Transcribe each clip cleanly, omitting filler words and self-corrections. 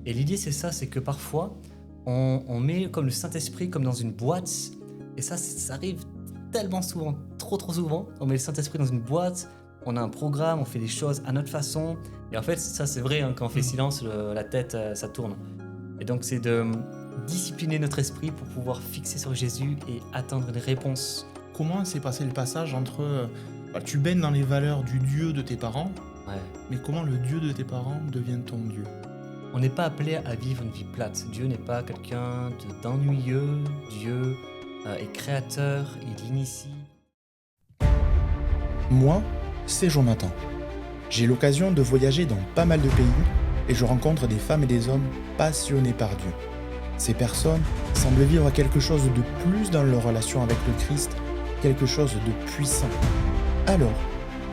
Et l'idée, c'est ça, c'est que parfois, on met comme le Saint-Esprit comme dans une boîte. Et ça arrive tellement souvent, trop souvent. On met le Saint-Esprit dans une boîte, on a un programme, on fait les choses à notre façon. Et en fait, ça c'est vrai, hein, quand on fait silence, la tête, ça tourne. Et donc c'est de discipliner notre esprit pour pouvoir fixer sur Jésus et attendre une réponse. Comment s'est passé le passage entre tu baignes dans les valeurs du Dieu de tes parents, Ouais. mais comment le Dieu de tes parents devient ton Dieu? On n'est pas appelé à vivre une vie plate. Dieu n'est pas quelqu'un d'ennuyeux. Dieu est créateur, il initie. Moi, c'est Jonathan. J'ai l'occasion de voyager dans pas mal de pays et je rencontre des femmes et des hommes passionnés par Dieu. Ces personnes semblent vivre quelque chose de plus dans leur relation avec le Christ, quelque chose de puissant. Alors,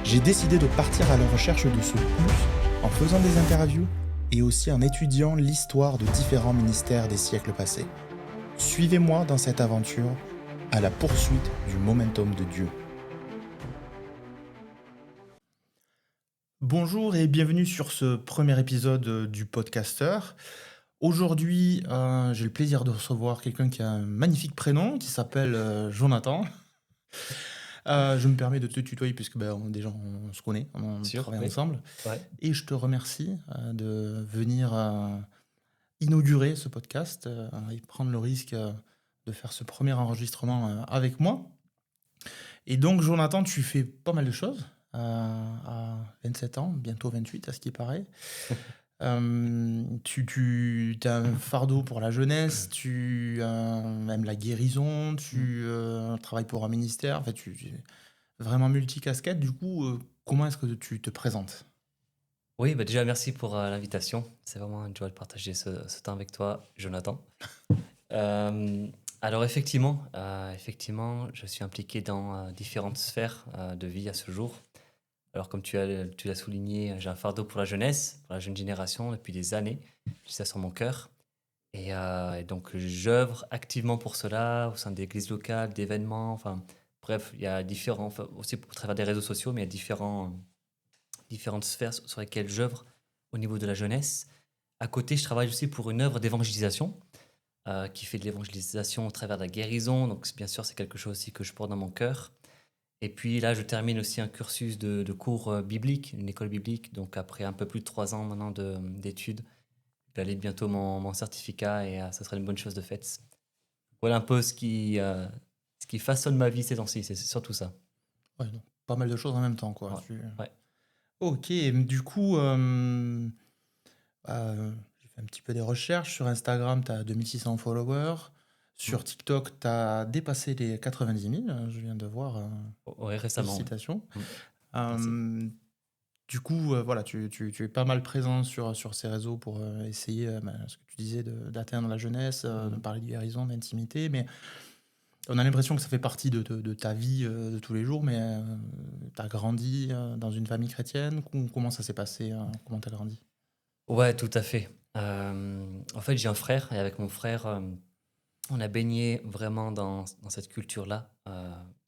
j'ai décidé de partir à la recherche de ce plus en faisant des interviews et aussi en étudiant l'histoire de différents ministères des siècles passés. Suivez-moi dans cette aventure à la poursuite du momentum de Dieu. Bonjour et bienvenue sur ce premier épisode du Podcaster. Aujourd'hui, j'ai le plaisir de recevoir quelqu'un qui a un magnifique prénom, qui s'appelle Jonathan. Je me permets de te tutoyer puisque déjà on se connaît, on Sûr, travaille oui. ensemble. Ouais. Et je te remercie de venir inaugurer ce podcast et prendre le risque de faire ce premier enregistrement avec moi. Et donc, Jonathan, tu fais pas mal de choses à 27 ans, bientôt 28 à ce qui paraît. Tu as un fardeau pour la jeunesse, tu aimes la guérison, tu travailles pour un ministère, en fait, tu es vraiment multicasquette. Du coup, comment est-ce que tu te présentes? Oui, bah déjà merci pour l'invitation. C'est vraiment une joie de partager ce temps avec toi, Jonathan. Euh, alors effectivement, je suis impliqué dans différentes sphères de vie à ce jour. Alors comme tu l'as souligné, j'ai un fardeau pour la jeunesse, pour la jeune génération depuis des années. J'ai ça sur mon cœur. Et donc j'œuvre activement pour cela au sein d'églises locales, d'événements. Enfin bref, il y a différents, enfin, aussi au travers des réseaux sociaux, mais il y a différentes sphères sur lesquelles j'œuvre au niveau de la jeunesse. À côté, je travaille aussi pour une œuvre d'évangélisation qui fait de l'évangélisation au travers de la guérison. Donc, bien sûr, c'est quelque chose aussi que je porte dans mon cœur. Et puis là, je termine aussi un cursus de cours bibliques, une école biblique. Donc, après un peu plus de 3 ans maintenant d'études, je vais aller bientôt mon certificat et ça sera une bonne chose de faite. Voilà un peu ce qui façonne ma vie ces temps-ci, c'est surtout ça. Ouais, donc, pas mal de choses en même temps, quoi. Ouais. Ouais. Ok, du coup, j'ai fait un petit peu des recherches. Sur Instagram, tu as 2600 followers. Mm. Sur TikTok, tu as dépassé les 90 000. Je viens de voir. Ouais, récemment, oui. Félicitations. Mm. Merci. Du coup, voilà, tu es pas mal présent sur ces réseaux pour essayer, ce que tu disais, d'atteindre la jeunesse, de Mm. parler de guérison, d'intimité. Mais on a l'impression que ça fait partie de ta vie de tous les jours. Mais tu as grandi dans une famille chrétienne. Comment ça s'est passé? Comment tu as grandi? Ouais, tout à fait. En fait, j'ai un frère et avec mon frère, on a baigné vraiment dans cette culture-là,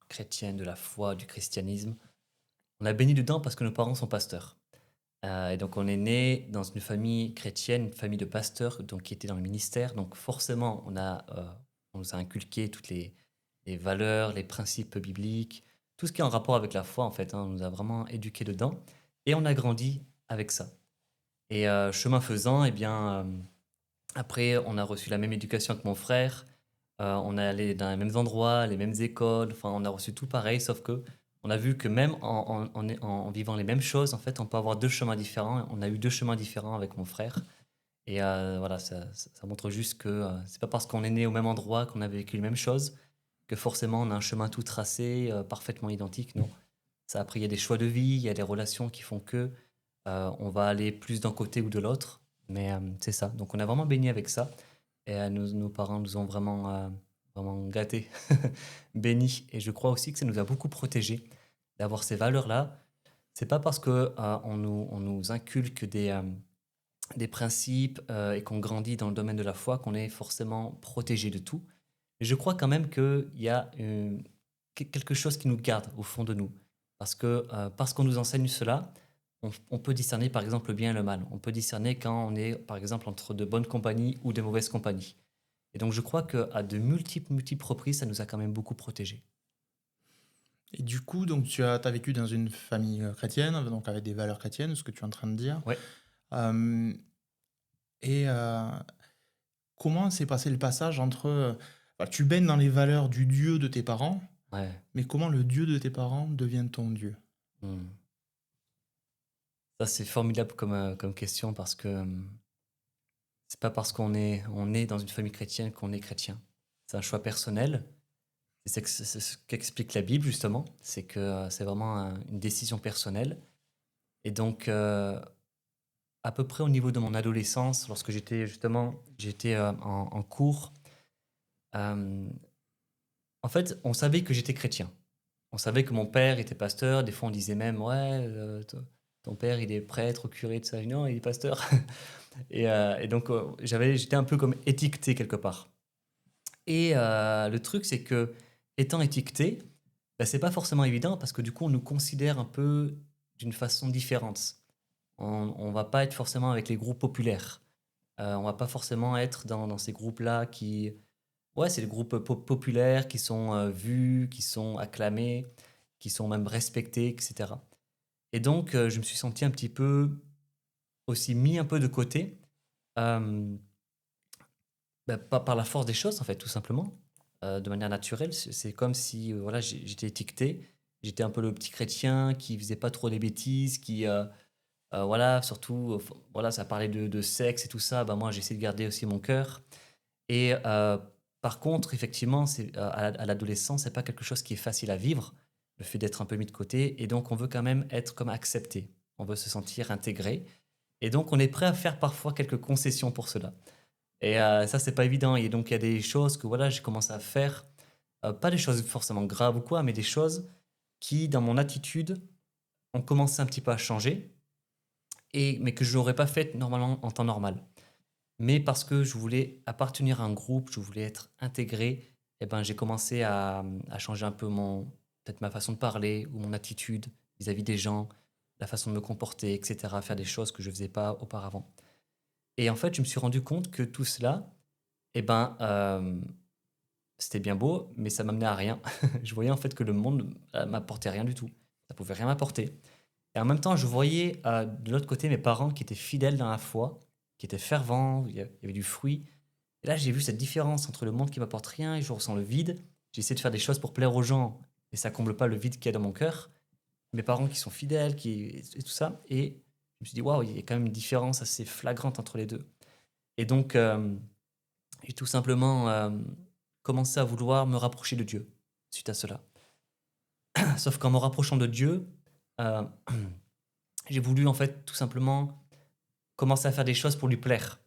chrétienne, de la foi, du christianisme. On a baigné dedans parce que nos parents sont pasteurs. Et donc, on est né dans une famille chrétienne, une famille de pasteurs donc, qui étaient dans le ministère. Donc, forcément, on nous a inculqué toutes les valeurs, les principes bibliques, tout ce qui est en rapport avec la foi, en fait, hein. On nous a vraiment éduqués dedans. Et on a grandi avec ça. Et chemin faisant, eh bien, après, on a reçu la même éducation que mon frère. On est allé dans les mêmes endroits, les mêmes écoles. Enfin, on a reçu tout pareil, sauf que on a vu que même en vivant les mêmes choses, en fait, on peut avoir deux chemins différents. On a eu deux chemins différents avec mon frère. Et voilà, ça montre juste que c'est pas parce qu'on est né au même endroit, qu'on a vécu les mêmes choses, que forcément on a un chemin tout tracé, parfaitement identique. Non. Ça, après, il y a des choix de vie, il y a des relations qui font que on va aller plus d'un côté ou de l'autre. Mais c'est ça. Donc, on a vraiment baigné avec ça. Et nos parents nous ont vraiment gâtés, bénis. Et je crois aussi que ça nous a beaucoup protégés d'avoir ces valeurs-là. C'est pas parce que on nous inculque des principes et qu'on grandit dans le domaine de la foi qu'on est forcément protégé de tout. Mais je crois quand même qu'il y a quelque chose qui nous garde au fond de nous. Parce qu'on nous enseigne cela, on peut discerner par exemple le bien et le mal. On peut discerner quand on est par exemple entre de bonnes compagnies ou de mauvaises compagnies. Et donc je crois qu'à de multiples reprises, ça nous a quand même beaucoup protégés. Et du coup, donc tu as vécu dans une famille chrétienne, donc avec des valeurs chrétiennes, ce que tu es en train de dire. Ouais. Euh, et comment s'est passé le passage entre... tu baignes dans les valeurs du Dieu de tes parents, Ouais. mais comment le Dieu de tes parents devient ton Dieu? Hmm. Ça, c'est formidable comme question parce que c'est pas parce on est dans une famille chrétienne qu'on est chrétien. C'est un choix personnel. C'est ce qu'explique la Bible, justement. C'est que c'est vraiment une décision personnelle. Et donc, à peu près au niveau de mon adolescence, lorsque j'étais en cours, euh, en fait, on savait que j'étais chrétien. On savait que mon père était pasteur. Des fois, on disait même, ouais, ton père, il est prêtre, curé, de ça. Non, il est pasteur. Et donc, j'étais un peu comme étiqueté quelque part. Et le truc, c'est que, étant étiqueté, bah, c'est pas forcément évident parce que du coup, on nous considère un peu d'une façon différente. On va pas être forcément avec les groupes populaires. On va pas forcément être dans ces groupes-là qui... Ouais, c'est les groupes populaires qui sont vus, qui sont acclamés, qui sont même respectés, etc. Et donc, je me suis senti un petit peu aussi mis un peu de côté, euh, par la force des choses, en fait, tout simplement, de manière naturelle. C'est comme si voilà, j'étais étiqueté, j'étais un peu le petit chrétien qui faisait pas trop des bêtises, qui... voilà, surtout, voilà, ça parlait de sexe et tout ça. Bah, moi, j'essaie de garder aussi mon cœur. Et par contre, effectivement, à l'adolescence, c'est pas quelque chose qui est facile à vivre, le fait d'être un peu mis de côté. Et donc, on veut quand même être comme accepté. On veut se sentir intégré. Et donc, on est prêt à faire parfois quelques concessions pour cela. Et ça, c'est pas évident. Et donc, il y a des choses que voilà, j'ai commencé à faire. Pas des choses forcément graves ou quoi, mais des choses qui, dans mon attitude, ont commencé un petit peu à changer mais que je n'aurais pas fait normalement en temps normal. Mais parce que je voulais appartenir à un groupe, je voulais être intégré, eh ben, j'ai commencé à changer un peu peut-être ma façon de parler ou mon attitude vis-à-vis des gens, la façon de me comporter, etc., faire des choses que je ne faisais pas auparavant. Et en fait, je me suis rendu compte que tout cela, eh ben, c'était bien beau, mais ça m'amenait à rien. Je voyais en fait que le monde m'apportait rien du tout. Ça pouvait rien m'apporter. Et en même temps, je voyais de l'autre côté mes parents qui étaient fidèles dans la foi, qui étaient fervents, il y avait du fruit. Et là, j'ai vu cette différence entre le monde qui m'apporte rien et je ressens le vide. J'essaie de faire des choses pour plaire aux gens et ça comble pas le vide qu'il y a dans mon cœur. Mes parents qui sont fidèles, et tout ça. Et je me suis dit, waouh, il y a quand même une différence assez flagrante entre les deux. Et donc, j'ai tout simplement commencé à vouloir me rapprocher de Dieu suite à cela. Sauf qu'en me rapprochant de Dieu, euh, j'ai voulu en fait tout simplement commencer à faire des choses pour lui plaire.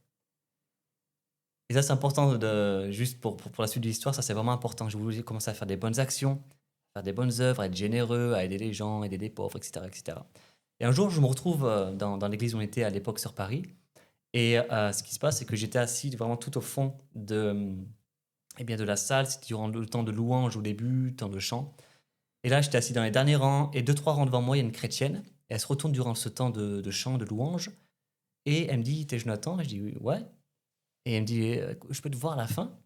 Et ça, c'est important, juste pour la suite de l'histoire, ça c'est vraiment important. J'ai voulu commencer à faire des bonnes actions, faire des bonnes œuvres, à être généreux, à aider les gens, aider les pauvres, etc. etc. Et un jour, je me retrouve dans l'église où on était à l'époque sur Paris. Et ce qui se passe, c'est que j'étais assis vraiment tout au fond de la salle. C'était durant le temps de louange au début, le temps de chant. Et là, j'étais assis dans les derniers rangs et 2-3 rangs devant moi, il y a une chrétienne. Et elle se retourne durant ce temps de chant, de louange. Et elle me dit, t'es Jonathan? Et je dis, oui, ouais. Et elle me dit, je peux te voir à la fin?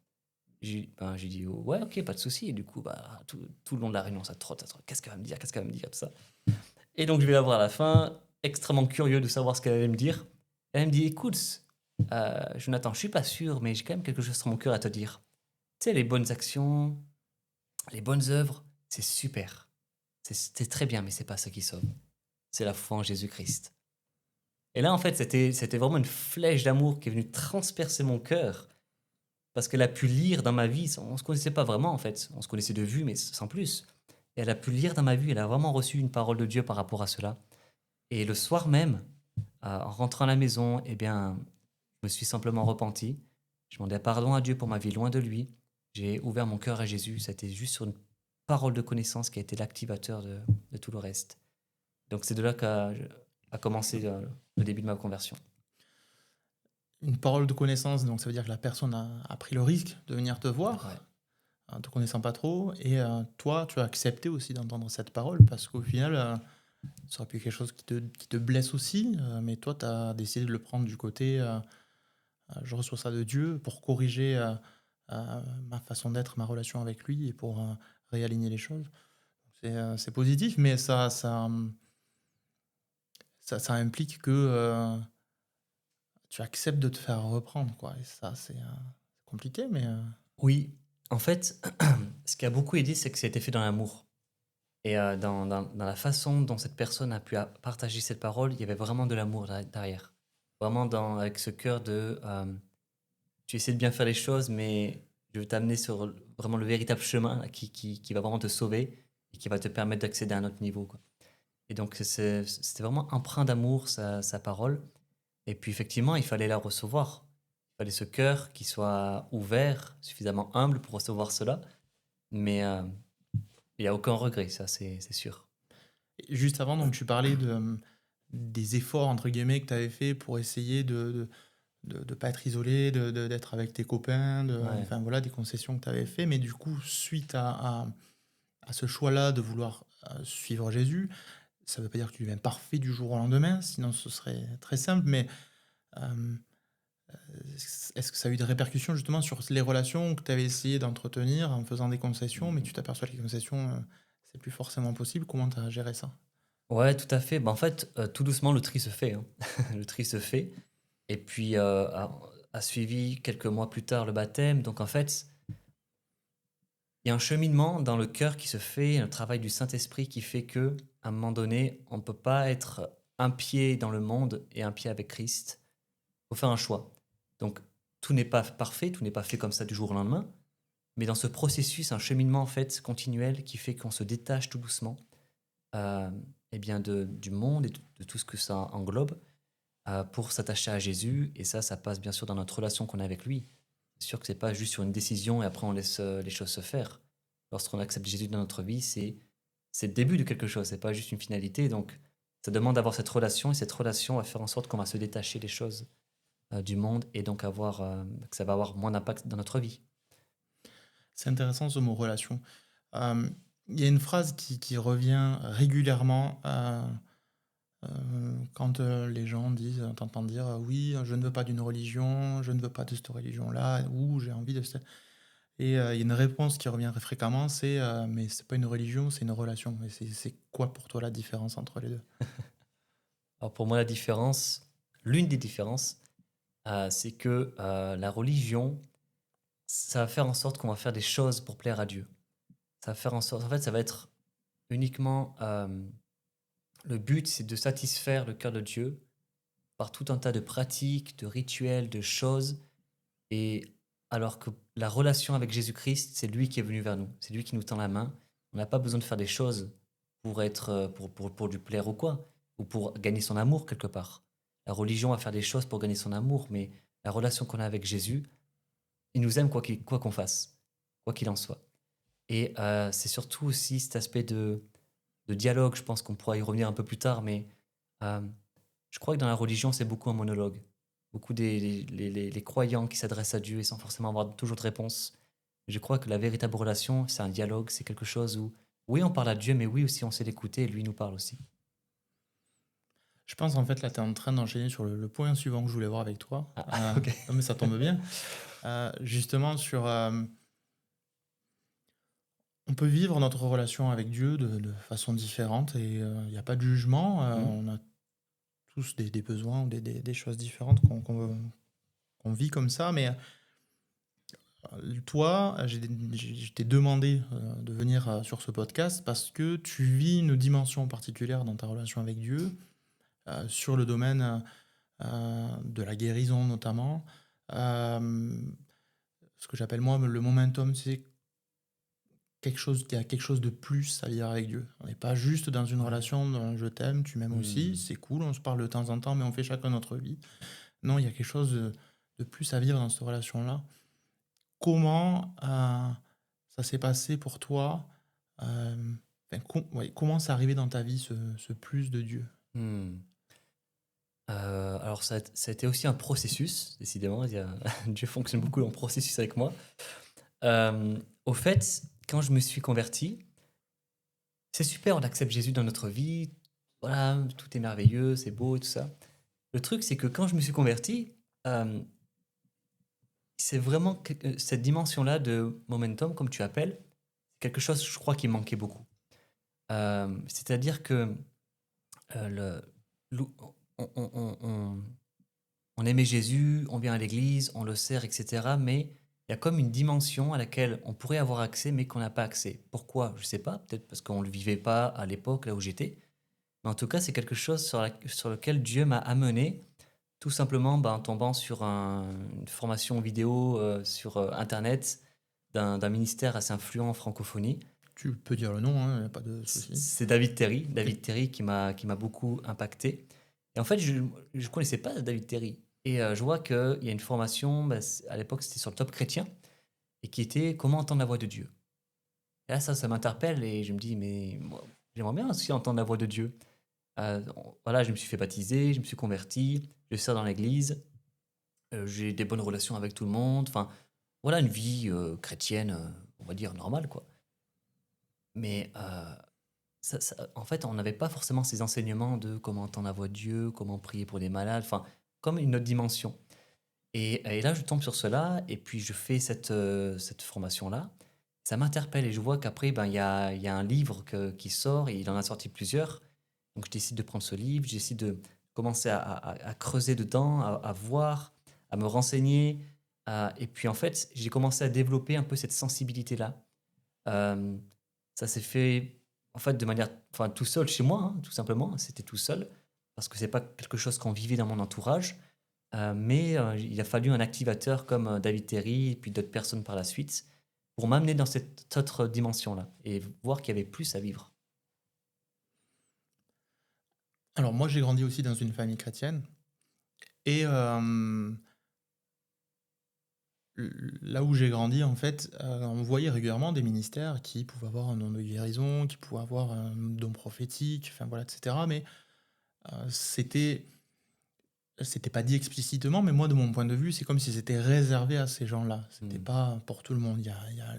J'ai dit, ouais, ok, pas de souci. Et du coup, tout le long de la réunion, ça trotte. Qu'est-ce qu'elle va me dire? Qu'est-ce qu'elle va me dire? Tout ça. Et donc, je vais la voir à la fin, extrêmement curieux de savoir ce qu'elle allait me dire. Elle me dit, écoute, Jonathan, je suis pas sûr, mais j'ai quand même quelque chose sur mon cœur à te dire. Tu sais, les bonnes actions, les bonnes œuvres, c'est super. C'est très bien, mais c'est pas ça qui sauve. C'est la foi en Jésus-Christ. Et là, en fait, c'était vraiment une flèche d'amour qui est venue transpercer mon cœur. Parce qu'elle a pu lire dans ma vie, on ne se connaissait pas vraiment en fait, on se connaissait de vue, mais sans plus. Et elle a pu lire dans ma vie, elle a vraiment reçu une parole de Dieu par rapport à cela. Et le soir même, en rentrant à la maison, eh bien, je me suis simplement repenti. Je demandais pardon à Dieu pour ma vie loin de lui. J'ai ouvert mon cœur à Jésus. C'était juste sur une parole de connaissance qui a été l'activateur de tout le reste. Donc c'est de là qu'a commencé le début de ma conversion. Une parole de connaissance, donc ça veut dire que la personne a pris le risque de venir te voir, Ouais. en te connaissant pas trop, et toi, tu as accepté aussi d'entendre cette parole, parce qu'au final, ça aurait pu être quelque chose qui te blesse aussi, mais toi, tu as décidé de le prendre du côté je reçois ça de Dieu pour corriger ma façon d'être, ma relation avec lui et pour réaligner les choses. C'est positif, mais ça implique que tu acceptes de te faire reprendre, quoi. Et ça, c'est compliqué, mais Oui, en fait, ce qui a beaucoup aidé, c'est que ça a été fait dans l'amour. Et dans la façon dont cette personne a pu partager cette parole, il y avait vraiment de l'amour derrière. Vraiment avec ce cœur de tu essaies de bien faire les choses, mais je veux t'amener sur vraiment le véritable chemin là, qui va vraiment te sauver et qui va te permettre d'accéder à un autre niveau, quoi. Et donc, c'était vraiment empreint d'amour, sa parole. Et puis, effectivement, il fallait la recevoir. Il fallait ce cœur qui soit ouvert, suffisamment humble pour recevoir cela. Mais il n'y a aucun regret, ça, c'est sûr. juste avant, donc tu parlais des efforts entre guillemets que tu avais fait pour essayer de pas être isolé, d'être avec tes copains, Ouais. enfin voilà, des concessions que tu avais fait. Mais du coup, suite à ce choix-là de vouloir suivre Jésus, ça veut pas dire que tu deviens parfait du jour au lendemain, sinon ce serait très simple. Mais euh, est-ce que ça a eu des répercussions justement sur les relations que tu avais essayé d'entretenir en faisant des concessions, mais tu t'aperçois que les concessions, c'est plus forcément possible? Comment tu as géré ça? Ouais, tout à fait. Bah, en fait, tout doucement, le tri se fait, hein. Le tri se fait. Et puis, a suivi quelques mois plus tard le baptême. Donc, en fait, il y a un cheminement dans le cœur qui se fait, un travail du Saint-Esprit qui fait que, à un moment donné, on ne peut pas être un pied dans le monde et un pied avec Christ. Il faut faire un choix. Donc, tout n'est pas parfait, tout n'est pas fait comme ça du jour au lendemain. Mais dans ce processus, un cheminement en fait continuel qui fait qu'on se détache tout doucement euh, eh bien du monde et de tout ce que ça englobe pour s'attacher à Jésus. Et ça passe bien sûr dans notre relation qu'on a avec lui. C'est sûr que c'est pas juste sur une décision et après on laisse les choses se faire. Lorsqu'on accepte Jésus dans notre vie, c'est le début de quelque chose, c'est pas juste une finalité. Donc ça demande d'avoir cette relation et cette relation va faire en sorte qu'on va se détacher des choses du monde et donc que ça va avoir moins d'impact dans notre vie. C'est intéressant ce mot relation. Euh, Il y a une phrase qui revient régulièrement quand les gens t'entendent dire oui, je ne veux pas d'une religion, je ne veux pas de cette religion-là, ou j'ai envie de cette. Et il y a une réponse qui revient fréquemment, c'est mais c'est pas une religion, c'est une relation. Et c'est quoi pour toi la différence entre les deux? Alors pour moi, l'une des différences, c'est que la religion, ça va faire en sorte qu'on va faire des choses pour plaire à Dieu. Ça va faire en sorte, en fait, ça va être uniquement le but, c'est de satisfaire le cœur de Dieu par tout un tas de pratiques, de rituels, de choses. Et alors que la relation avec Jésus-Christ, c'est lui qui est venu vers nous, c'est lui qui nous tend la main. On n'a pas besoin de faire des choses pour être pour lui plaire ou quoi, ou pour gagner son amour quelque part. La religion va faire des choses pour gagner son amour, mais la relation qu'on a avec Jésus, il nous aime quoi qu'on fasse, quoi qu'il en soit. Et c'est surtout aussi cet aspect de dialogue, je pense qu'on pourra y revenir un peu plus tard, mais euh, je crois que dans la religion, c'est beaucoup un monologue. Beaucoup les croyants qui s'adressent à Dieu et sans forcément avoir toujours de réponse. Je crois que la véritable relation, c'est un dialogue, c'est quelque chose où, oui, on parle à Dieu, mais oui, aussi, on sait l'écouter et lui nous parle aussi. Je pense en fait là, tu es en train d'enchaîner sur le point suivant que je voulais voir avec toi. Ah, ok. Non, mais ça tombe bien. Justement sur on peut vivre notre relation avec Dieu de façon différente et il n'y a pas de jugement. On a tous des besoins ou des choses différentes qu'on vit comme ça. Mais toi, je t'ai demandé de venir sur ce podcast parce que tu vis une dimension particulière dans ta relation avec Dieu, sur le domaine de la guérison notamment. Ce que j'appelle moi le momentum, c'est il y a quelque chose de plus à lire avec Dieu. On n'est pas juste dans une relation de je t'aime, tu m'aimes aussi, c'est cool, on se parle de temps en temps, mais on fait chacun notre vie. Non, il y a quelque chose de plus à vivre dans cette relation-là. Comment ça s'est passé pour toi? Comment c'est arrivé dans ta vie ce plus de Dieu? Hmm. Alors ça a été aussi un processus, décidément. Dieu fonctionne beaucoup en processus avec moi. Au fait, quand je me suis converti, c'est super, on accepte Jésus dans notre vie, voilà, tout est merveilleux, c'est beau et tout ça. Le truc, c'est que quand je me suis converti, euh, c'est vraiment cette dimension-là de momentum, comme tu appelles, quelque chose, je crois, qui me manquait beaucoup. C'est-à-dire que le, on aimait Jésus, on vient à l'église, on le sert, etc. Mais il y a comme une dimension à laquelle on pourrait avoir accès, mais qu'on n'a pas accès. Pourquoi? Je ne sais pas, peut-être parce qu'on ne le vivait pas à l'époque, là où j'étais. Mais en tout cas, c'est quelque chose sur lequel Dieu m'a amené, tout simplement en tombant sur une formation vidéo sur Internet d'un ministère assez influent en francophonie. Tu peux dire le nom, hein, y a pas de souci. C'est David Terry. David Terry qui m'a beaucoup impacté. Et en fait, je ne connaissais pas David Terry. Et je vois qu'il y a une formation, à l'époque c'était sur le Top Chrétien, et qui était Comment entendre la voix de Dieu. Et là, ça m'interpelle et je me dis, mais moi, j'aimerais bien aussi entendre la voix de Dieu. Voilà, je me suis fait baptiser, je me suis converti, je sers dans l'église, j'ai des bonnes relations avec tout le monde. Enfin, voilà, une vie chrétienne, on va dire normale, quoi. Mais en fait, on n'avait pas forcément ces enseignements de comment entendre la voix de Dieu, comment prier pour les malades, enfin, comme une autre dimension. Et là, je tombe sur cela, et puis je fais cette formation-là. Ça m'interpelle, et je vois qu'après, il y a un livre qui sort, et il en a sorti plusieurs. Donc, je décide de prendre ce livre, je décide de commencer à creuser dedans, à voir, à me renseigner. Et puis, en fait, j'ai commencé à développer un peu cette sensibilité-là. Euh, Ça s'est fait en fait de manière, enfin tout seul chez moi, hein, tout simplement. C'était tout seul parce que c'est pas quelque chose qu'on vivait dans mon entourage. Mais il a fallu un activateur comme David Terry et puis d'autres personnes par la suite pour m'amener dans cette autre dimension-là et voir qu'il y avait plus à vivre. Alors moi, j'ai grandi aussi dans une famille chrétienne et là où j'ai grandi, en fait, on voyait régulièrement des ministères qui pouvaient avoir un don de guérison, qui pouvaient avoir un don prophétique, enfin voilà, et cetera. Mais c'était pas dit explicitement, mais moi, de mon point de vue, c'est comme si c'était réservé à ces gens-là. C'était pas pour tout le monde. Il y a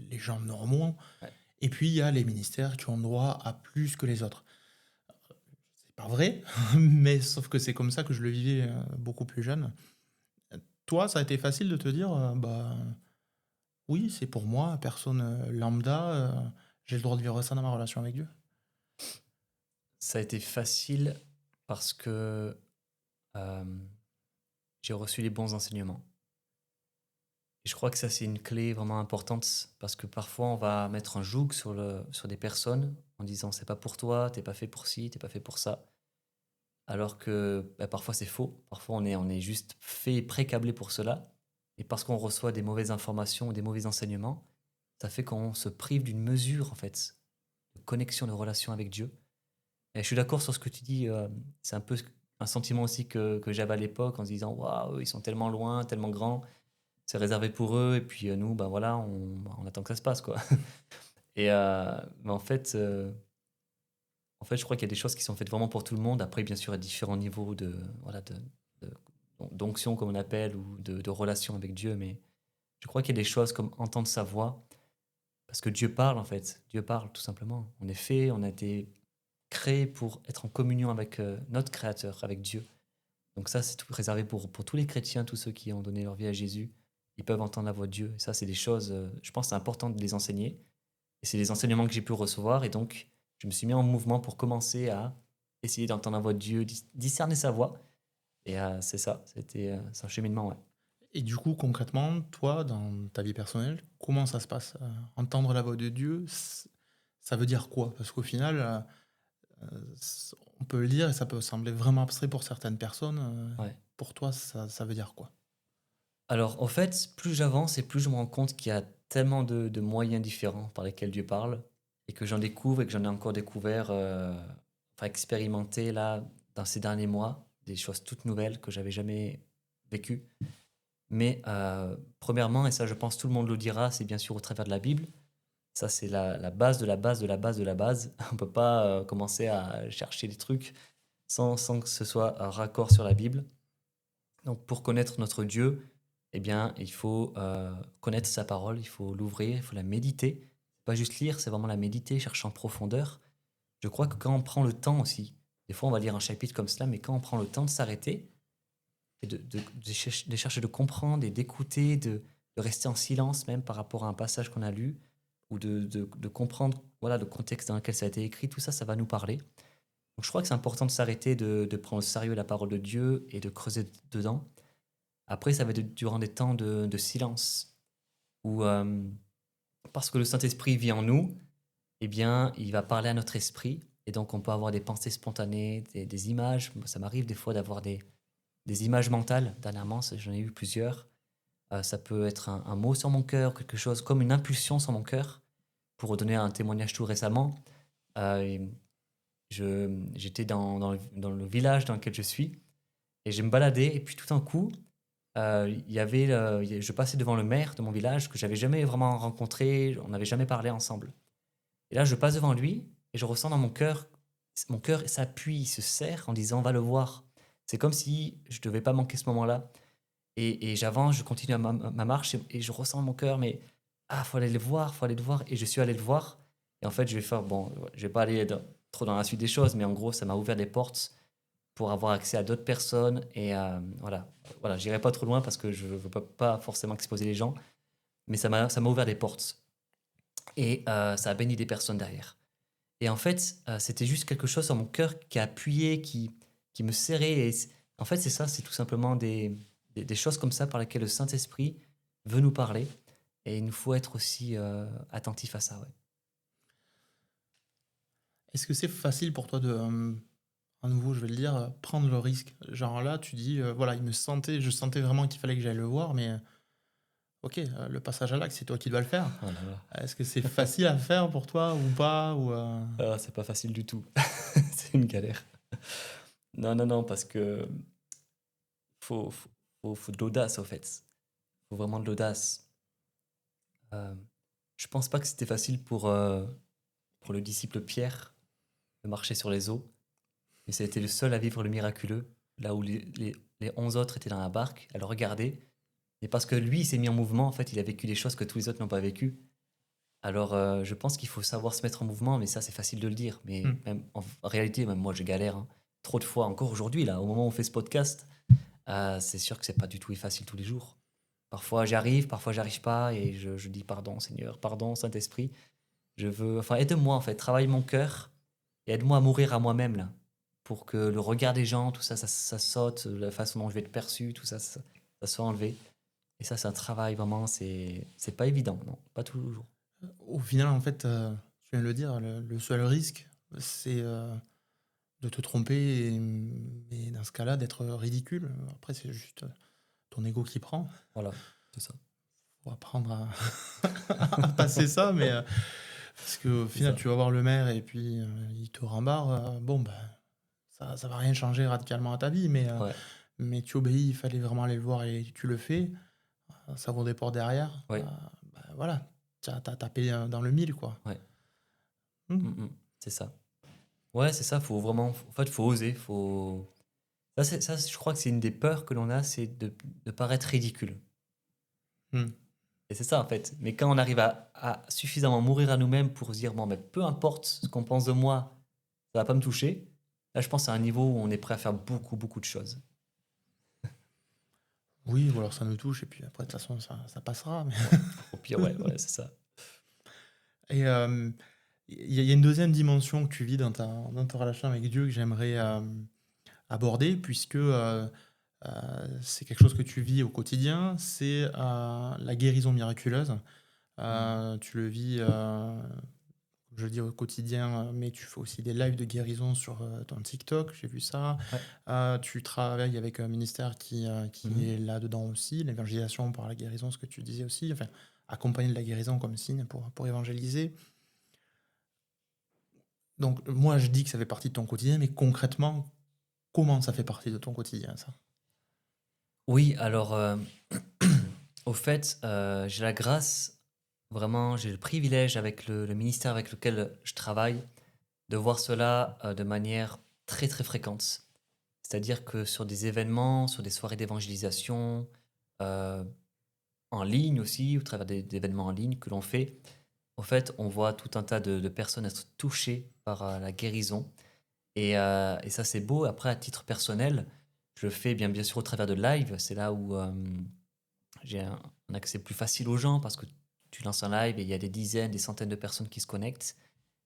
les gens normaux, Ouais. et puis il y a les ministères qui ont droit à plus que les autres. C'est pas vrai, mais sauf que c'est comme ça que je le vivais beaucoup plus jeune. Toi, ça a été facile de te dire, bah oui, c'est pour moi, personne lambda, j'ai le droit de vivre ça dans ma relation avec Dieu. Ça a été facile parce que euh, j'ai reçu les bons enseignements. Et je crois que ça, c'est une clé vraiment importante parce que parfois, on va mettre un joug sur des personnes en disant c'est pas pour toi, t'es pas fait pour ci, t'es pas fait pour ça. Alors que parfois, c'est faux. Parfois, on est juste fait et pré-câblé pour cela. Et parce qu'on reçoit des mauvaises informations ou des mauvais enseignements, ça fait qu'on se prive d'une mesure, en fait, de connexion, de relation avec Dieu. Et je suis d'accord sur ce que tu dis. C'est un peu un sentiment aussi que j'avais à l'époque en se disant waouh, ils sont tellement loin, tellement grands, c'est réservé pour eux. Et puis nous, ben voilà, on attend que ça se passe, quoi. Et mais en fait, je crois qu'il y a des choses qui sont faites vraiment pour tout le monde. Après, bien sûr, à différents niveaux de- d'onction, comme on appelle, ou de relation avec Dieu. Mais je crois qu'il y a des choses comme entendre sa voix. Parce que Dieu parle, en fait. Dieu parle, tout simplement. On est fait, on a été créé pour être en communion avec notre Créateur, avec Dieu. Donc ça, c'est tout réservé pour tous les chrétiens, tous ceux qui ont donné leur vie à Jésus. Ils peuvent entendre la voix de Dieu. Et ça, c'est des choses, je pense, c'est important de les enseigner. Et c'est les enseignements que j'ai pu recevoir. Et donc, je me suis mis en mouvement pour commencer à essayer d'entendre la voix de Dieu, discerner sa voix. Et c'est ça, c'est un cheminement, ouais. Et du coup, concrètement, toi, dans ta vie personnelle, comment ça se passe? Entendre la voix de Dieu, ça veut dire quoi? Parce qu'au final, on peut le dire et ça peut sembler vraiment abstrait pour certaines personnes. Ouais. Pour toi, ça veut dire quoi? Alors, en fait, plus j'avance et plus je me rends compte qu'il y a tellement de moyens différents par lesquels Dieu parle et que j'en découvre et que j'en ai encore découvert, enfin expérimenté là dans ces derniers mois, des choses toutes nouvelles que j'avais jamais vécues. Mais premièrement, et ça je pense tout le monde le dira, c'est bien sûr au travers de la Bible. Ça c'est la base de la base de la base de la base. On ne peut pas commencer à chercher des trucs sans que ce soit un raccord sur la Bible. Donc pour connaître notre Dieu, eh bien, il faut connaître sa parole, il faut l'ouvrir, il faut la méditer. Pas juste lire, c'est vraiment la méditer, chercher en profondeur. Je crois que quand on prend le temps aussi Des fois, on va lire un chapitre comme cela, mais quand on prend le temps de s'arrêter et de chercher de comprendre et d'écouter, de rester en silence même par rapport à un passage qu'on a lu, ou de comprendre voilà, le contexte dans lequel ça a été écrit, tout ça, ça va nous parler. Donc je crois que c'est important de s'arrêter, de prendre au sérieux la parole de Dieu et de creuser dedans. Après, ça va être durant des temps de silence, où parce que le Saint-Esprit vit en nous, eh bien, il va parler à notre esprit, et donc on peut avoir des pensées spontanées, des images. Moi, ça m'arrive des fois d'avoir des images mentales, dernièrement, j'en ai eu plusieurs. Ça peut être un mot sur mon cœur, quelque chose comme une impulsion sur mon cœur. Pour donner un témoignage tout récemment, euh, j'étais dans le village dans lequel je suis, et je me baladais, et puis tout d'un coup, je passais devant le maire de mon village que j'avais jamais vraiment rencontré, on n'avait jamais parlé ensemble. Et là, je passe devant lui et je ressens dans mon cœur s'appuie, il se serre en disant, va le voir. C'est comme si je devais pas manquer ce moment-là. Et j'avance, je continue ma marche, et je ressens dans mon cœur, mais faut aller le voir, faut aller le voir. Et je suis allé le voir. Et en fait, je vais pas aller trop dans la suite des choses, mais en gros, ça m'a ouvert des portes pour avoir accès à d'autres personnes. Et voilà, j'irai pas trop loin parce que je veux pas forcément exposer les gens, mais ça m'a ouvert des portes. Et ça a béni des personnes derrière. Et en fait, c'était juste quelque chose sur mon cœur qui a appuyé, qui me serrait. Et en fait, c'est ça, c'est tout simplement des choses comme ça par lesquelles le Saint-Esprit veut nous parler. Et il nous faut être aussi attentif à ça. Ouais. Est-ce que c'est facile pour toi de, à nouveau, je vais le dire, prendre le risque? Genre là, tu dis, voilà, je sentais vraiment qu'il fallait que j'aille le voir, mais ok, le passage à l'acte, c'est toi qui dois le faire. Oh là là. Est-ce que c'est facile à faire pour toi ou pas ou, C'est pas facile du tout. C'est une galère. Non, parce que faut de l'audace, au fait. Faut vraiment de l'audace. Je pense pas que c'était facile pour le disciple Pierre de marcher sur les eaux, mais ça a été le seul à vivre le miraculeux, là où les 11 autres étaient dans la barque, à le regarder. Et parce que lui, il s'est mis en mouvement, en fait, il a vécu des choses que tous les autres n'ont pas vécues. Alors, je pense qu'il faut savoir se mettre en mouvement, mais ça, c'est facile de le dire. Mais même, en réalité, même moi, je galère. Hein. Trop de fois, encore aujourd'hui, là, au moment où on fait ce podcast, c'est sûr que c'est pas du tout facile tous les jours. Parfois, j'arrive, parfois, j'arrive pas, et je dis pardon, Seigneur, pardon, Saint-Esprit. Aide-moi, en fait, travaille mon cœur, et aide-moi à mourir à moi-même, là, pour que le regard des gens, tout ça, ça saute, la façon dont je vais être perçu, tout ça, ça soit enlevé. Et ça, c'est un travail, vraiment, c'est pas évident, non, pas toujours. au final, en fait, tu viens de le dire, le seul risque, c'est de te tromper et dans ce cas-là, d'être ridicule. Après, c'est juste ton ego qui prend. Voilà, c'est ça. Faut apprendre à passer ça, mais parce qu'au final, ça. tu vas voir le maire et puis il te rembarre. Bon, ben, ça va rien changer radicalement à ta vie, Ouais, mais tu obéis, il fallait vraiment aller le voir et tu le fais. Ça vaut des portes derrière. ouais, Voilà, t'as tapé dans le mille, quoi. ouais. Hmm. C'est ça. Ouais, c'est ça, faut vraiment, en fait, faut oser, Ça, je crois que c'est une des peurs que l'on a, c'est de paraître ridicule. Hmm. Et c'est ça, en fait. Mais quand on arrive à suffisamment mourir à nous-mêmes pour se dire, bon, mais peu importe ce qu'on pense de moi, ça va pas me toucher, là, je pense à un niveau où on est prêt à faire beaucoup, beaucoup de choses. Oui, ou alors ça nous touche et puis après, de toute façon, ça passera. Mais... Au pire, ouais, c'est ça. Et il y a une deuxième dimension que tu vis dans ta relation avec Dieu que j'aimerais aborder, puisque c'est quelque chose que tu vis au quotidien, c'est la guérison miraculeuse. Tu le vis, je le dis au quotidien, mais tu fais aussi des lives de guérison sur ton TikTok, j'ai vu ça. Ouais. Tu travailles avec un ministère qui Mhm. est là-dedans aussi, l'évangélisation par la guérison, ce que tu disais aussi, enfin, accompagner de la guérison comme signe pour évangéliser. Donc, moi, je dis que ça fait partie de ton quotidien, mais concrètement, comment ça fait partie de ton quotidien, ça? Oui, alors, au fait, j'ai la grâce, vraiment, j'ai le privilège avec le ministère avec lequel je travaille, de voir cela de manière très très fréquente. C'est-à-dire que sur des événements, sur des soirées d'évangélisation, euh, en ligne aussi, au travers d'événements en ligne que l'on fait, en fait, on voit tout un tas de personnes être touchées par la guérison. Et ça, c'est beau. Après, à titre personnel, je le fais bien sûr au travers de live. C'est là où j'ai un accès plus facile aux gens parce que tu lances un live et il y a des dizaines, des centaines de personnes qui se connectent,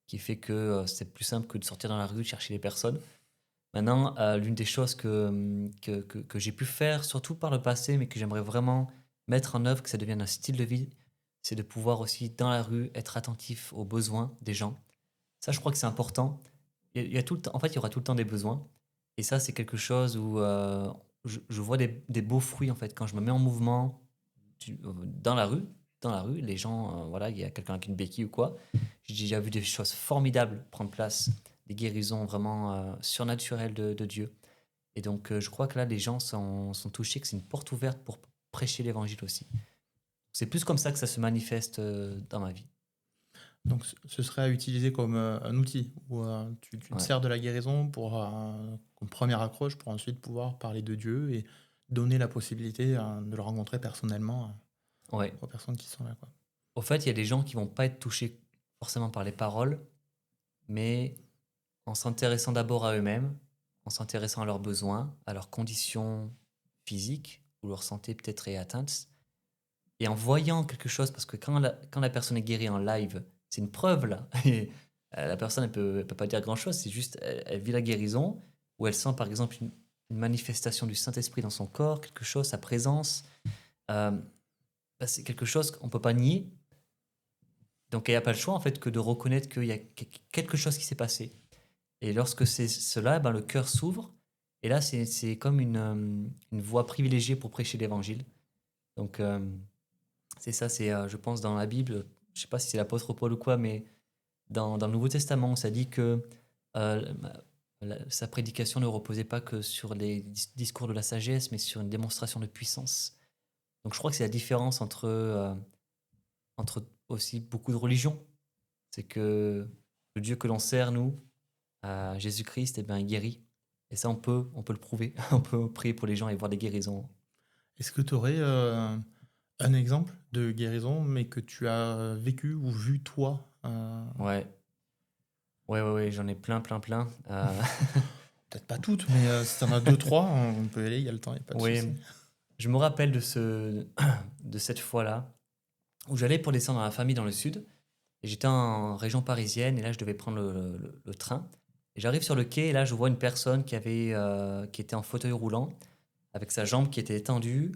qui fait que c'est plus simple que de sortir dans la rue, de chercher les personnes. Maintenant, l'une des choses que j'ai pu faire, surtout par le passé, mais que j'aimerais vraiment mettre en œuvre, que ça devienne un style de vie, c'est de pouvoir aussi, dans la rue, être attentif aux besoins des gens. Ça, je crois que c'est important. Il y a tout le temps, en fait, il y aura tout le temps des besoins. Et ça, c'est quelque chose où je vois des beaux fruits, en fait, quand je me mets en mouvement dans la rue. Dans la rue, les gens, voilà, il y a quelqu'un avec une béquille ou quoi. J'ai déjà vu des choses formidables prendre place, des guérisons vraiment surnaturelles de Dieu. Et donc, je crois que là, les gens sont touchés, que c'est une porte ouverte pour prêcher l'évangile aussi. C'est plus comme ça que ça se manifeste dans ma vie. Donc, ce serait à utiliser comme un outil où tu te Ouais. sers de la guérison pour, comme première accroche pour ensuite pouvoir parler de Dieu et donner la possibilité de le rencontrer personnellement Ouais. aux personnes qui sont là, quoi. Au fait, il y a des gens qui vont pas être touchés forcément par les paroles, mais en s'intéressant d'abord à eux-mêmes, en s'intéressant à leurs besoins, à leurs conditions physiques, où leur santé peut-être est atteinte, et en voyant quelque chose, parce que quand la personne est guérie en live, c'est une preuve là. Et la personne, elle peut pas dire grand-chose, c'est juste, elle vit la guérison, où elle sent par exemple une manifestation du Saint-Esprit dans son corps, quelque chose, sa présence. Euh, c'est quelque chose qu'on peut pas nier. Donc il n'y a pas le choix en fait que de reconnaître qu'il y a quelque chose qui s'est passé. Et lorsque c'est cela, ben, le cœur s'ouvre. Et là, c'est comme une voie privilégiée pour prêcher l'évangile. Donc c'est ça, c'est je pense dans la Bible, je sais pas si c'est l'apôtre Paul ou quoi, mais dans le Nouveau Testament, ça dit que euh, sa prédication ne reposait pas que sur les discours de la sagesse, mais sur une démonstration de puissance. Donc je crois que c'est la différence entre aussi beaucoup de religions. C'est que le Dieu que l'on sert, nous, à Jésus-Christ, eh ben, il guérit. Et ça, on peut le prouver. On peut prier pour les gens et voir des guérisons. Est-ce que tu aurais un exemple de guérison, mais que tu as vécu ou vu toi Ouais. Ouais, j'en ai plein. Peut-être pas toutes, mais si tu en as deux, trois, on peut y aller, il y a le temps, il n'y a pas de Oui, souci. je me rappelle de cette fois-là où j'allais pour descendre dans la famille dans le sud. Et j'étais en région parisienne et là, je devais prendre le train. Et j'arrive sur le quai et là, je vois une personne qui était en fauteuil roulant avec sa jambe qui était étendue.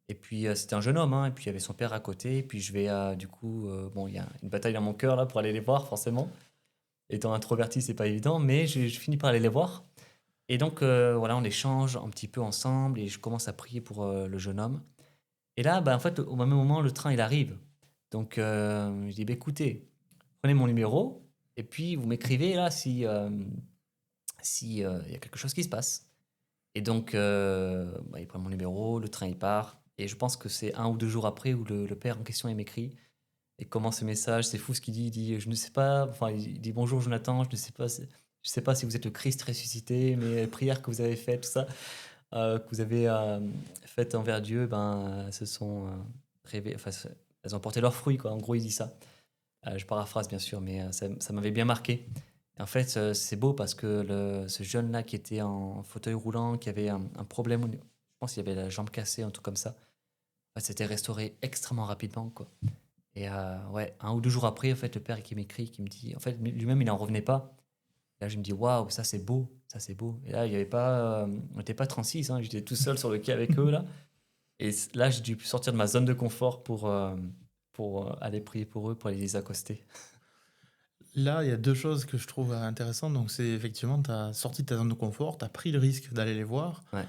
Et puis, c'était un jeune homme, hein, et puis il y avait son père à côté. Et puis, je vais, du coup, bon, il y a une bataille dans mon cœur là pour aller les voir, forcément. Étant introverti, c'est pas évident, mais je finis par aller les voir. Et donc, voilà, on échange un petit peu ensemble et je commence à prier pour le jeune homme. Et là, bah, en fait, au même moment, le train, il arrive. Donc, je dis, bah, écoutez, prenez mon numéro et puis vous m'écrivez là si y a quelque chose qui se passe. Et donc, bah, il prend mon numéro, le train, il part. Et je pense que c'est 1 ou 2 jours après où le père en question, il m'écrit et commence ce message. C'est fou ce qu'il dit. Il dit, je ne sais pas, enfin, il dit bonjour Jonathan, je ne sais pas si vous êtes le Christ ressuscité, mais les prières que vous avez faites, tout ça, que vous avez faites envers Dieu, ben, se sont enfin, elles ont porté leurs fruits, quoi. En gros, il dit ça. Je paraphrase bien sûr, mais ça m'avait bien marqué. Et en fait, c'est beau parce que ce jeune-là qui était en fauteuil roulant, qui avait un problème, je pense qu'il avait la jambe cassée, un truc comme ça, en fait, c'était restauré extrêmement rapidement, quoi. Et ouais, 1 ou 2 jours après, en fait, le père qui m'écrit, qui me dit, en fait, lui-même, il n'en revenait pas. Là, je me dis, waouh, ça c'est beau, ça c'est beau. Et là, il y avait pas, on n'était pas 36, hein, j'étais tout seul sur le quai avec eux, là. Et là, j'ai dû sortir de ma zone de confort pour aller prier pour eux, pour aller les accoster. Là, il y a deux choses que je trouve intéressantes. Donc, c'est effectivement, tu as sorti de ta zone de confort, tu as pris le risque d'aller les voir. Ouais.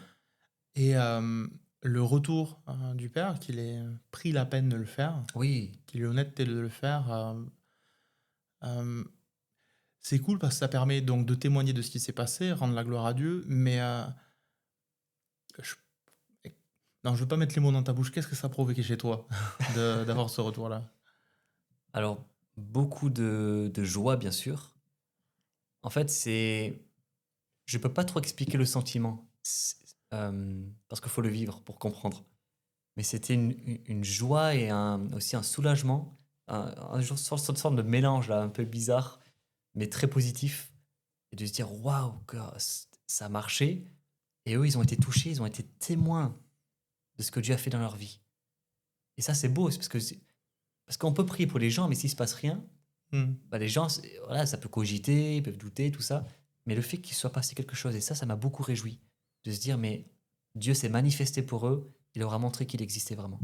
Et le retour du père, qu'il ait pris la peine de le faire, Oui, qu'il ait l'honnêteté de le faire, c'est cool parce que ça permet donc de témoigner de ce qui s'est passé, rendre la gloire à Dieu. Mais je... non, je veux pas mettre les mots dans ta bouche. Qu'est-ce que ça a provoqué chez toi d'avoir ce retour-là? alors beaucoup de joie, bien sûr. En fait, je peux pas trop expliquer le sentiment, parce qu'il faut le vivre pour comprendre. Mais c'était une joie et aussi un soulagement, une sorte de mélange là, un peu bizarre, mais très positif. et de se dire waouh, que ça a marché. Et eux, ils ont été touchés, ils ont été témoins de ce que Dieu a fait dans leur vie. Et ça, c'est beau, c'est parce qu'on peut prier pour les gens, mais s'il ne se passe rien, Hmm. bah, les gens, voilà, ça peut cogiter, ils peuvent douter, tout ça. Mais le fait qu'il soit passé quelque chose, et ça m'a beaucoup réjoui, de se dire, mais Dieu s'est manifesté pour eux, il leur a montré qu'il existait vraiment.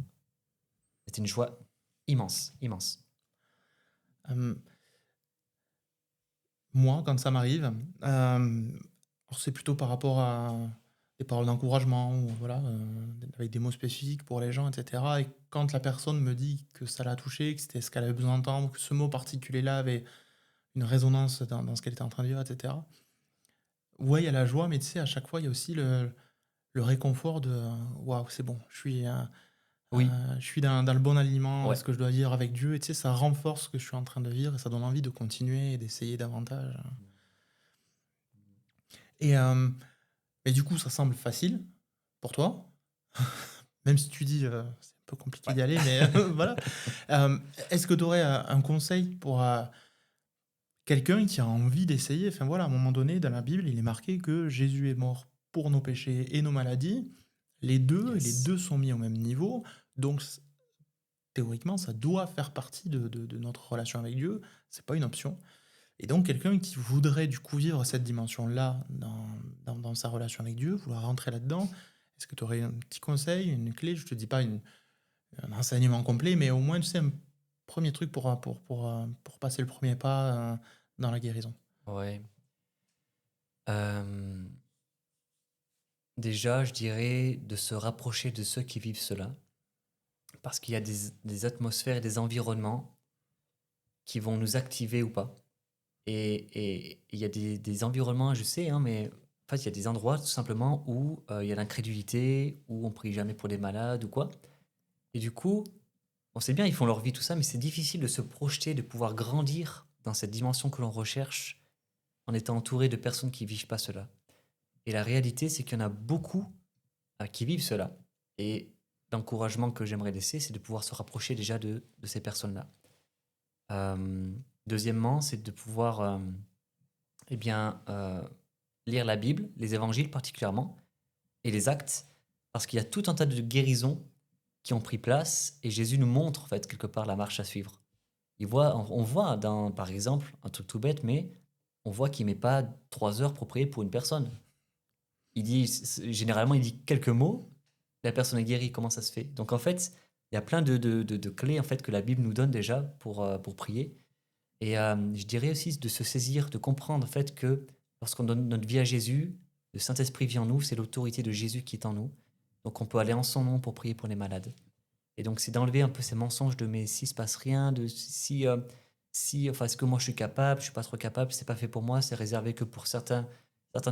C'était une joie immense, immense. Euh, Moi, quand ça m'arrive, alors c'est plutôt par rapport à des paroles d'encouragement, ou voilà, avec des mots spécifiques pour les gens, etc. Et quand la personne me dit que ça l'a touché, que c'était ce qu'elle avait besoin d'entendre, que ce mot particulier-là avait une résonance dans ce qu'elle était en train de dire, etc. Ouais, il y a la joie, mais tu sais, à chaque fois, il y a aussi le réconfort de waouh, c'est bon, Oui, je suis dans le bon aliment, ouais. ce que je dois dire avec Dieu, et tu sais, ça renforce ce que je suis en train de vivre et ça donne envie de continuer et d'essayer davantage. Et, du coup, ça semble facile pour toi, même si tu dis c'est un peu compliqué Ouais. d'y aller, mais voilà. Est-ce que tu aurais un conseil pour quelqu'un qui a envie d'essayer? Enfin voilà, à un moment donné, dans la Bible, il est marqué que Jésus est mort pour nos péchés et nos maladies. Les Yes. deux sont mis au même niveau. Donc, théoriquement, ça doit faire partie de notre relation avec Dieu. C'est pas une option. Et donc, quelqu'un qui voudrait du coup vivre cette dimension-là dans sa relation avec Dieu, vouloir rentrer là-dedans, est-ce que tu aurais un petit conseil, une clé? Je te dis pas un enseignement complet, mais au moins, tu sais, un premier truc pour passer le premier pas dans la guérison. Ouais. Euh, Déjà, je dirais de se rapprocher de ceux qui vivent cela, parce qu'il y a des atmosphères et des environnements qui vont nous activer ou pas. Et il y a des environnements, je sais, hein, mais en fait, il y a des endroits tout simplement où il y a l'incrédulité, où on prie jamais pour les malades ou quoi. Et du coup, on sait bien, ils font leur vie, tout ça, mais c'est difficile de se projeter, de pouvoir grandir dans cette dimension que l'on recherche en étant entouré de personnes qui vivent pas cela. Et la réalité, c'est qu'il y en a beaucoup qui vivent cela. Et l'encouragement que j'aimerais laisser, c'est de pouvoir se rapprocher déjà de ces personnes-là. Euh, Deuxièmement, c'est de pouvoir eh bien, lire la Bible, les évangiles particulièrement, et les actes, parce qu'il y a tout un tas de guérisons qui ont pris place, et Jésus nous montre, en fait, quelque part, la marche à suivre. On voit, par exemple, un truc tout bête, mais on voit qu'il ne met pas 3 heures pour prier pour une personne. Généralement, il dit quelques mots, la personne est guérie, comment ça se fait? Donc en fait, il y a plein de clés en fait, que la Bible nous donne déjà pour prier. Et je dirais aussi de se saisir, de comprendre en fait que lorsqu'on donne notre vie à Jésus, le Saint-Esprit vit en nous, c'est l'autorité de Jésus qui est en nous. Donc on peut aller en son nom pour prier pour les malades. Et donc c'est d'enlever un peu ces mensonges de mais si se passe rien, de si enfin est-ce que moi je suis capable, je suis pas trop capable, c'est pas fait pour moi, c'est réservé que pour certains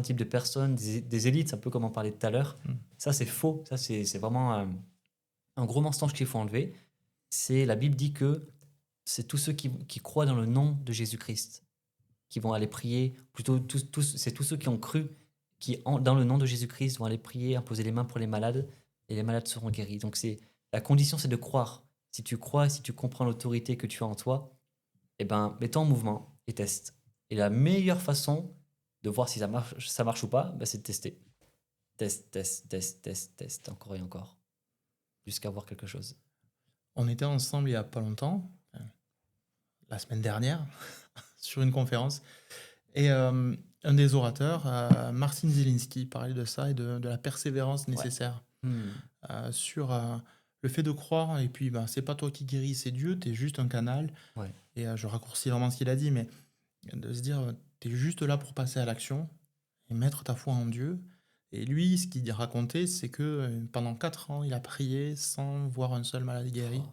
types de personnes, des élites, un peu comme on parlait tout à l'heure. Mm. Ça c'est faux, ça c'est vraiment un gros mensonge qu'il faut enlever. C'est la Bible dit que c'est tous ceux qui croient dans le nom de Jésus-Christ qui vont aller prier, plutôt c'est tous ceux qui ont cru dans le nom de Jésus-Christ vont aller prier, imposer les mains pour les malades, et les malades seront guéris. Donc la condition, c'est de croire. Si tu crois, si tu comprends l'autorité que tu as en toi, eh ben, mets-toi en mouvement et teste. Et la meilleure façon de voir si ça marche ou pas, ben, c'est de tester. Teste, encore et encore, jusqu'à voir quelque chose. On était ensemble il y a pas longtemps, la semaine dernière, sur une conférence. Et un des orateurs, Martin Zielinski, parlait de ça et de la persévérance nécessaire sur le fait de croire. Et puis, c'est pas toi qui guéris, c'est Dieu, tu es juste un canal. Ouais. Et je raccourcis vraiment ce qu'il a dit, mais de se dire, tu es juste là pour passer à l'action et mettre ta foi en Dieu. Et lui, ce qu'il racontait, c'est que pendant 4 ans, il a prié sans voir un seul malade guéri. Oh.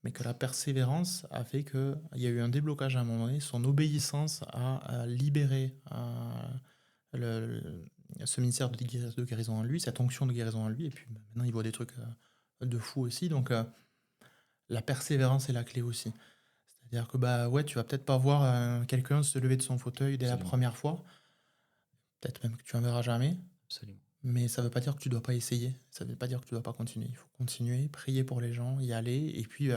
Mais que la persévérance a fait qu'il y a eu un déblocage à un moment donné. Son obéissance a libéré ce ministère de guérison en lui, cette onction de guérison en lui. Et puis maintenant, il voit des trucs de fou aussi. Donc, la persévérance est la clé aussi. C'est-à-dire que ouais, tu vas peut-être pas voir quelqu'un se lever de son fauteuil dès Absolument. la première fois. Peut-être même que tu en verras jamais. Absolument. Mais ça ne veut pas dire que tu ne dois pas essayer. Ça ne veut pas dire que tu ne dois pas continuer. Il faut continuer, prier pour les gens, y aller. Et puis,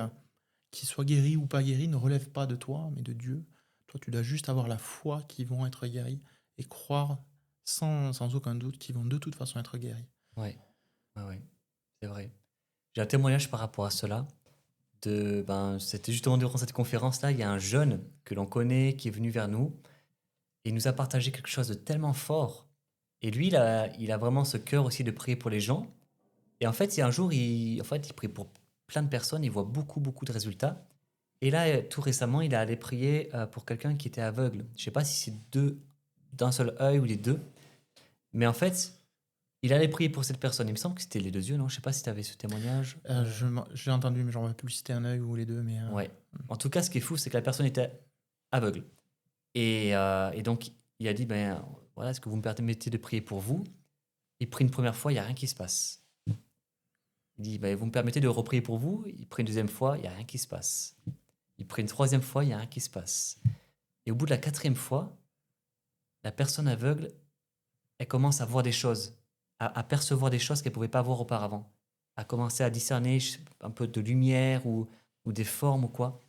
qu'ils soient guéris ou pas guéris ne relève pas de toi, mais de Dieu. Toi, tu dois juste avoir la foi qu'ils vont être guéris. et croire sans aucun doute qu'ils vont de toute façon être guéris. Ouais, ouais, ouais, c'est vrai. J'ai un témoignage par rapport à cela. C'était justement durant cette conférence-là, il y a un jeune que l'on connaît qui est venu vers nous et il nous a partagé quelque chose de tellement fort. Et lui, il a vraiment ce cœur aussi de prier pour les gens. Et en fait, il y a un jour, il prie pour plein de personnes, il voit beaucoup, beaucoup de résultats. Et là, tout récemment, il est allé prier pour quelqu'un qui était aveugle. Je ne sais pas si c'est d'un seul œil ou les deux. Mais en fait, il allait prier pour cette personne. Il me semble que c'était les deux yeux, non? Je ne sais pas si tu avais ce témoignage. J'ai entendu, mais j'en vais plus citer un œil ou les deux. Mais Ouais. En tout cas, ce qui est fou, c'est que la personne était aveugle. Et donc, il a dit, ben voilà, est-ce que vous me permettez de prier pour vous? Il prie une première fois, il n'y a rien qui se passe. Il dit, ben, vous me permettez de reprier pour vous? Il prie une deuxième fois, il n'y a rien qui se passe. Il prie une troisième fois, il n'y a rien qui se passe. Et au bout de la quatrième fois, la personne aveugle, elle commence à voir des choses, à percevoir des choses qu'elle ne pouvait pas voir auparavant, à commencer à discerner un peu de lumière ou des formes ou quoi.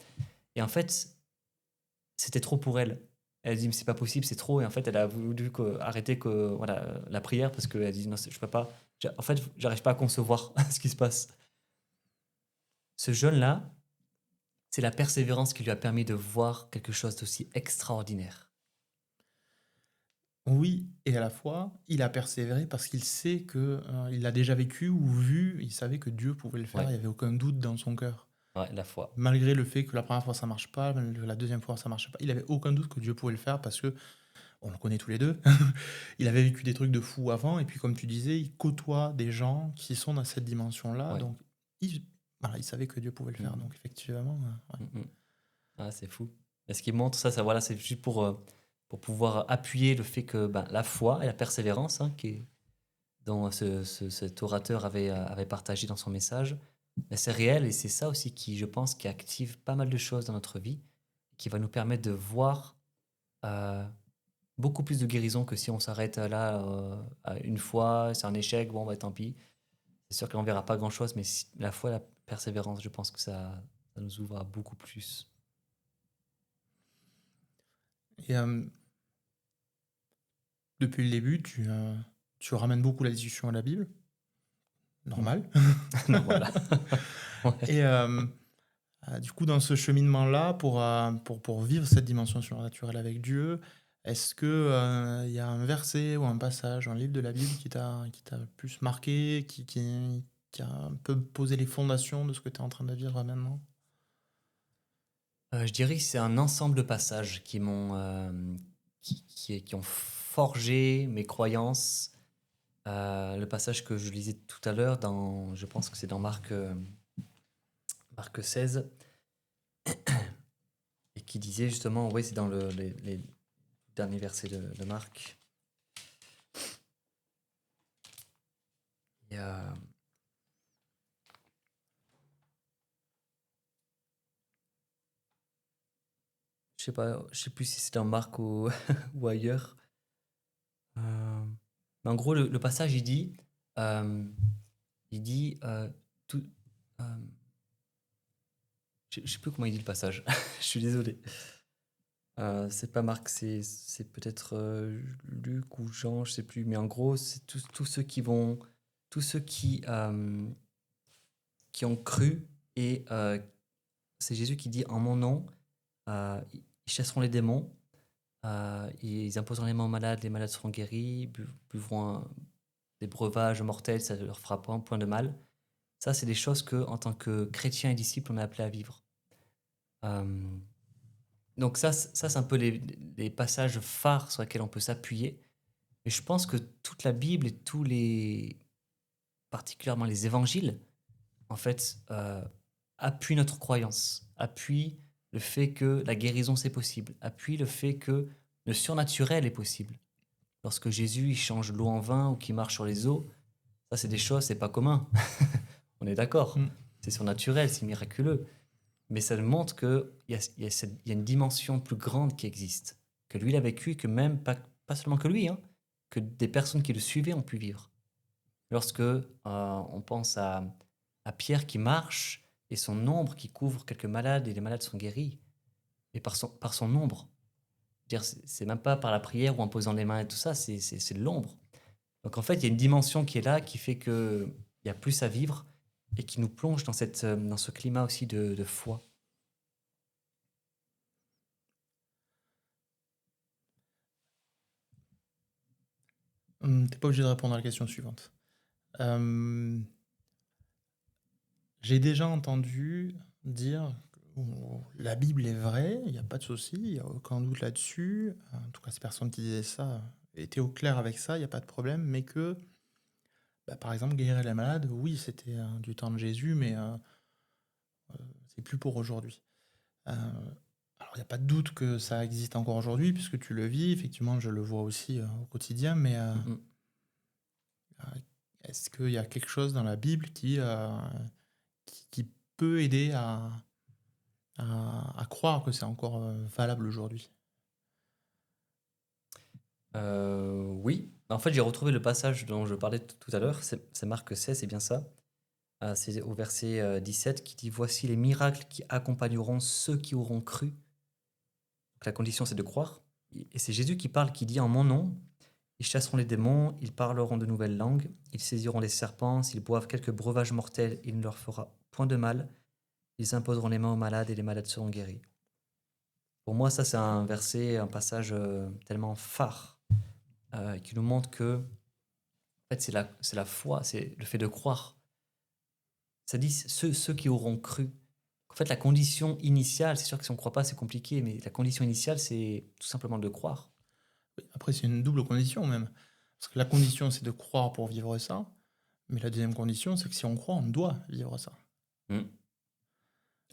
Et en fait, c'était trop pour elle. Elle a dit, mais c'est pas possible, c'est trop. Et en fait, elle a voulu arrêter voilà, la prière parce qu'elle a dit, non, je peux pas. En fait, j'arrive pas à concevoir ce qui se passe. Ce jeune-là, c'est la persévérance qui lui a permis de voir quelque chose d'aussi extraordinaire. Oui, et à la fois, il a persévéré parce qu'il sait que il l'a déjà vécu ou vu, il savait que Dieu pouvait le faire, Ouais. il n'y avait aucun doute dans son cœur. Ouais, la foi. Malgré le fait que la première fois ça marche pas, la deuxième fois ça marchait pas, il avait aucun doute que Dieu pouvait le faire parce que on le connaît tous les deux. Il avait vécu des trucs de fou avant et puis comme tu disais, il côtoie des gens qui sont dans cette dimension-là, Ouais. donc il savait que Dieu pouvait le faire. Donc effectivement, ouais. Ah, c'est fou. Et ce qui montre ça, voilà, c'est juste pour pouvoir appuyer le fait que la foi et la persévérance, dont cet orateur avait partagé dans son message, c'est réel et c'est ça aussi qui, je pense, qui active pas mal de choses dans notre vie, qui va nous permettre de voir beaucoup plus de guérison que si on s'arrête là à une fois, c'est un échec, bon, tant pis. C'est sûr qu'on verra pas grand-chose, mais la foi et la persévérance, je pense que ça nous ouvre à beaucoup plus. Et depuis le début, tu ramènes beaucoup la discussion à la Bible. Normal. Non, voilà. Ouais. Et du coup, dans ce cheminement-là, pour vivre cette dimension surnaturelle avec Dieu, est-ce que y a un verset ou un passage, un livre de la Bible qui t'a le plus marqué, qui a un peu posé les fondations de ce que tu es en train de vivre maintenant? Je dirais que c'est un ensemble de passages qui qui ont forgé mes croyances. Le passage que je lisais tout à l'heure, je pense que c'est dans Marc 16, et qui disait justement, oui, c'est dans les derniers versets de Marc. Il y a... Je sais plus si c'est dans Marc ou, ou ailleurs. Mais en gros, le passage, euh, tout, je sais plus comment il dit le passage. Je suis désolé. C'est pas Marc, c'est peut-être Luc ou Jean, je sais plus. Mais en gros, c'est tous ceux tous ceux qui ont cru et c'est Jésus qui dit en mon nom, ils chasseront les démons, ils imposeront les mains aux malades, les malades seront guéris, buvront des breuvages mortels, ça ne leur fera pas un point de mal. Ça, c'est des choses que, en tant que chrétien et disciple, on est appelé à vivre. Donc ça c'est un peu les passages phares sur lesquels on peut s'appuyer. Mais je pense que toute la Bible et particulièrement les évangiles, en fait, appuient notre croyance, appuient le fait que la guérison c'est possible, appuient le fait que le surnaturel est possible. Lorsque Jésus il change l'eau en vin ou qu'il marche sur les eaux, ça c'est des choses, c'est pas commun. On est d'accord. C'est surnaturel, c'est miraculeux. Mais ça montre qu'il y a une dimension plus grande qui existe, que lui il a vécu, que même, pas seulement que lui, que des personnes qui le suivaient ont pu vivre. Lorsque on pense à Pierre qui marche et son ombre qui couvre quelques malades et les malades sont guéris, et par son ombre. Dire, c'est même pas par la prière ou en posant les mains et tout ça, c'est de l'ombre. Donc en fait, il y a une dimension qui est là, qui fait qu'il y a plus à vivre et qui nous plonge dans ce climat aussi de foi. T'es pas obligé de répondre à la question suivante. Euh, J'ai déjà entendu dire que la Bible est vraie, il n'y a pas de souci, il n'y a aucun doute là-dessus. En tout cas, ces personnes qui disaient ça étaient au clair avec ça, il n'y a pas de problème, mais que, par exemple, guérir les malades, oui, c'était du temps de Jésus, mais c'est plus pour aujourd'hui. Euh, alors, il n'y a pas de doute que ça existe encore aujourd'hui, puisque tu le vis, effectivement, je le vois aussi au quotidien, mais Mhm. est-ce qu'il y a quelque chose dans la Bible qui peut aider à croire que c'est encore valable aujourd'hui? Oui. En fait, j'ai retrouvé le passage dont je parlais tout à l'heure. C'est Marc 16, c'est bien ça. C'est au verset 17 qui dit: Voici les miracles qui accompagneront ceux qui auront cru. Donc, la condition, c'est de croire. Et c'est Jésus qui parle, qui dit: En mon nom, ils chasseront les démons, ils parleront de nouvelles langues, ils saisiront les serpents, s'ils boivent quelques breuvages mortels, il ne leur fera point de mal, ils imposeront les mains aux malades et les malades seront guéris. Pour moi, ça, c'est un verset, un passage tellement phare qui nous montre que en fait, c'est la foi, c'est le fait de croire. Ça dit ceux qui auront cru. En fait, la condition initiale, c'est sûr que si on ne croit pas, c'est compliqué, mais la condition initiale, c'est tout simplement de croire. Oui, après, c'est une double condition même. Parce que la condition, c'est de croire pour vivre ça. Mais la deuxième condition, c'est que si on croit, on doit vivre ça. Hmm.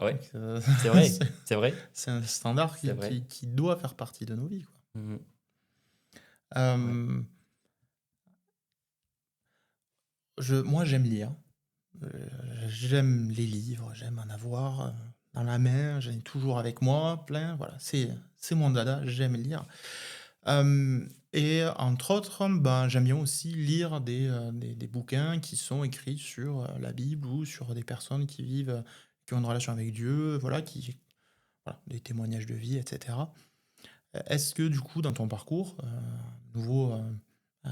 Ouais, Donc, c'est vrai, c'est c'est vrai, c'est un standard c'est vrai. qui doit faire partie de nos vies, quoi. Mhm. Ouais. Euh, moi, j'aime lire. Euh, J'aime les livres, j'aime en avoir dans la main, j'en ai toujours avec moi, plein. Voilà, c'est mon dada, j'aime lire. Et entre autres, ben, j'aime bien aussi lire des bouquins qui sont écrits sur la Bible ou sur des personnes qui vivent, qui ont une relation avec Dieu, voilà, voilà, des témoignages de vie, etc. Est-ce que du coup, dans ton parcours, nouveau, euh,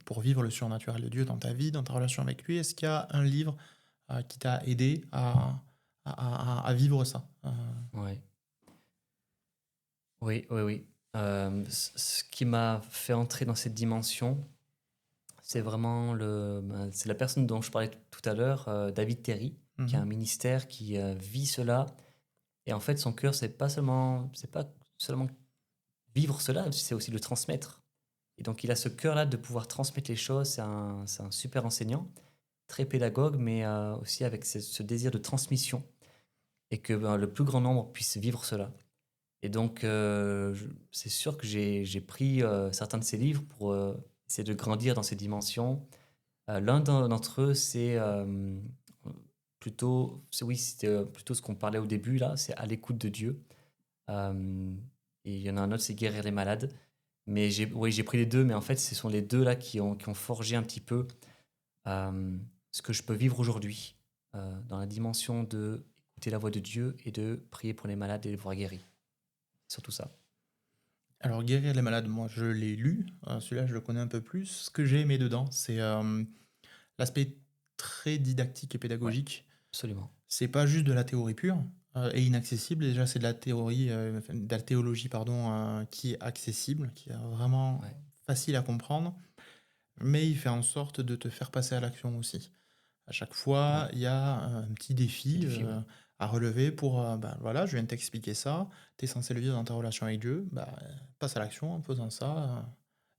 pour vivre le surnaturel de Dieu dans ta vie, dans ta relation avec lui, est-ce qu'il y a un livre qui t'a aidé à vivre ça? Ouais. Oui, oui, oui. Ce qui m'a fait entrer dans cette dimension, c'est vraiment c'est la personne dont je parlais tout à l'heure, David Terry, qui a un Mhm. ministère, qui vit cela. Et en fait, son cœur, c'est pas seulement vivre cela, c'est aussi le transmettre. Et donc, il a ce cœur-là de pouvoir transmettre les choses. C'est un super enseignant, très pédagogue, mais aussi avec ce désir de transmission et que le plus grand nombre puisse vivre cela. Et donc, c'est sûr que j'ai pris certains de ses livres pour essayer de grandir dans ces dimensions. L'un d'entre eux, c'est oui, c'était plutôt ce qu'on parlait au début là, c'est à l'écoute de Dieu. Euh, et il y en a un autre, c'est guérir les malades. Mais oui, j'ai pris les deux, mais en fait, ce sont les deux là qui ont forgé un petit peu euh, ce que je peux vivre aujourd'hui dans la dimension de écouter la voix de Dieu et de prier pour les malades et les voir guéris. Surtout ça. Alors, Guérir les malades, moi, je l'ai lu. Celui-là, je le connais un peu plus. Ce que j'ai aimé dedans, c'est l'aspect très didactique et Ouais, pédagogique. absolument. C'est pas juste de la théorie pure et inaccessible. Déjà, c'est de la théorie, enfin, de la théologie, pardon, qui est accessible, qui est vraiment Ouais. facile à comprendre, mais il fait en sorte de te faire passer à l'action aussi. À chaque Ouais, fois, il y a un petit petit défi défi, ouais. à relever pour, ben, voilà, je viens de t'expliquer ça, tu es censé le vivre dans ta relation avec Dieu, bah, passe à l'action en faisant ça,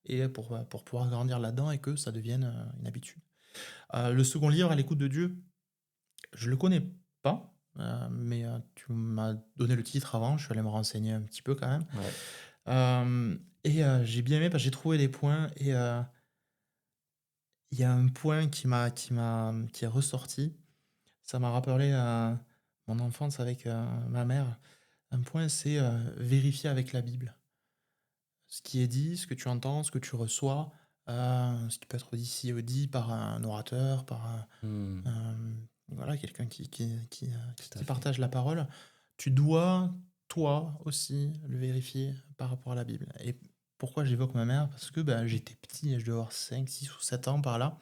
et pour pouvoir grandir là-dedans et que ça devienne une habitude. Le second livre, À l'écoute de Dieu, je le connais pas, mais tu m'as donné le titre avant, je suis allé me renseigner un petit peu quand même. Ouais. Et j'ai bien aimé parce que j'ai trouvé des points et il y a un point qui est ressorti. Ça m'a rappelé mon enfance avec ma mère. Un point, c'est vérifier avec la Bible. Ce qui est dit, ce que tu entends, ce que tu reçois, ce qui peut être dit par un orateur, par Hmm, voilà, quelqu'un tout à qui fait. partage la parole. Tu dois toi aussi le vérifier par rapport à la Bible. Et pourquoi j'évoque ma mère? Parce que j'étais petit, je devais avoir 5, 6 ou 7 ans par là.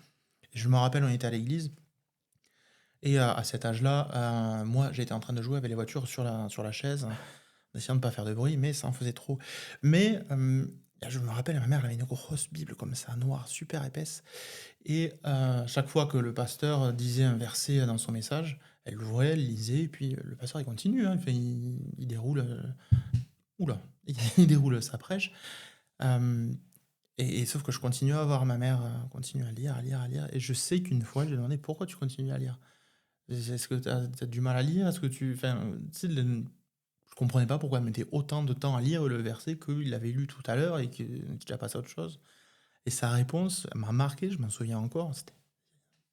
Et je me rappelle, on était à l'église. Et à cet âge-là, moi, j'étais en train de jouer avec les voitures sur la chaise, en essayant de ne pas faire de bruit, mais ça en faisait trop. Mais je me rappelle, ma mère elle avait une grosse Bible comme ça, noire, super épaisse. Et chaque fois que le pasteur disait un verset dans son message, elle l'ouvrait, elle lisait, et puis le pasteur il continue, hein, enfin, il déroule, oula, il déroule sa prêche. Euh, et sauf que je continue à voir ma mère continuer à lire, à lire, à lire. Et je sais qu'une fois, je lui ai demandé pourquoi tu continues à lire. Est-ce que tu as du mal à lire? Est-ce que tu. Enfin, tu sais, je comprenais pas pourquoi elle mettait autant de temps à lire le verset qu'il avait lu tout à l'heure et qu'il a passé à autre chose. Et sa réponse elle m'a marqué, je m'en souviens encore, c'était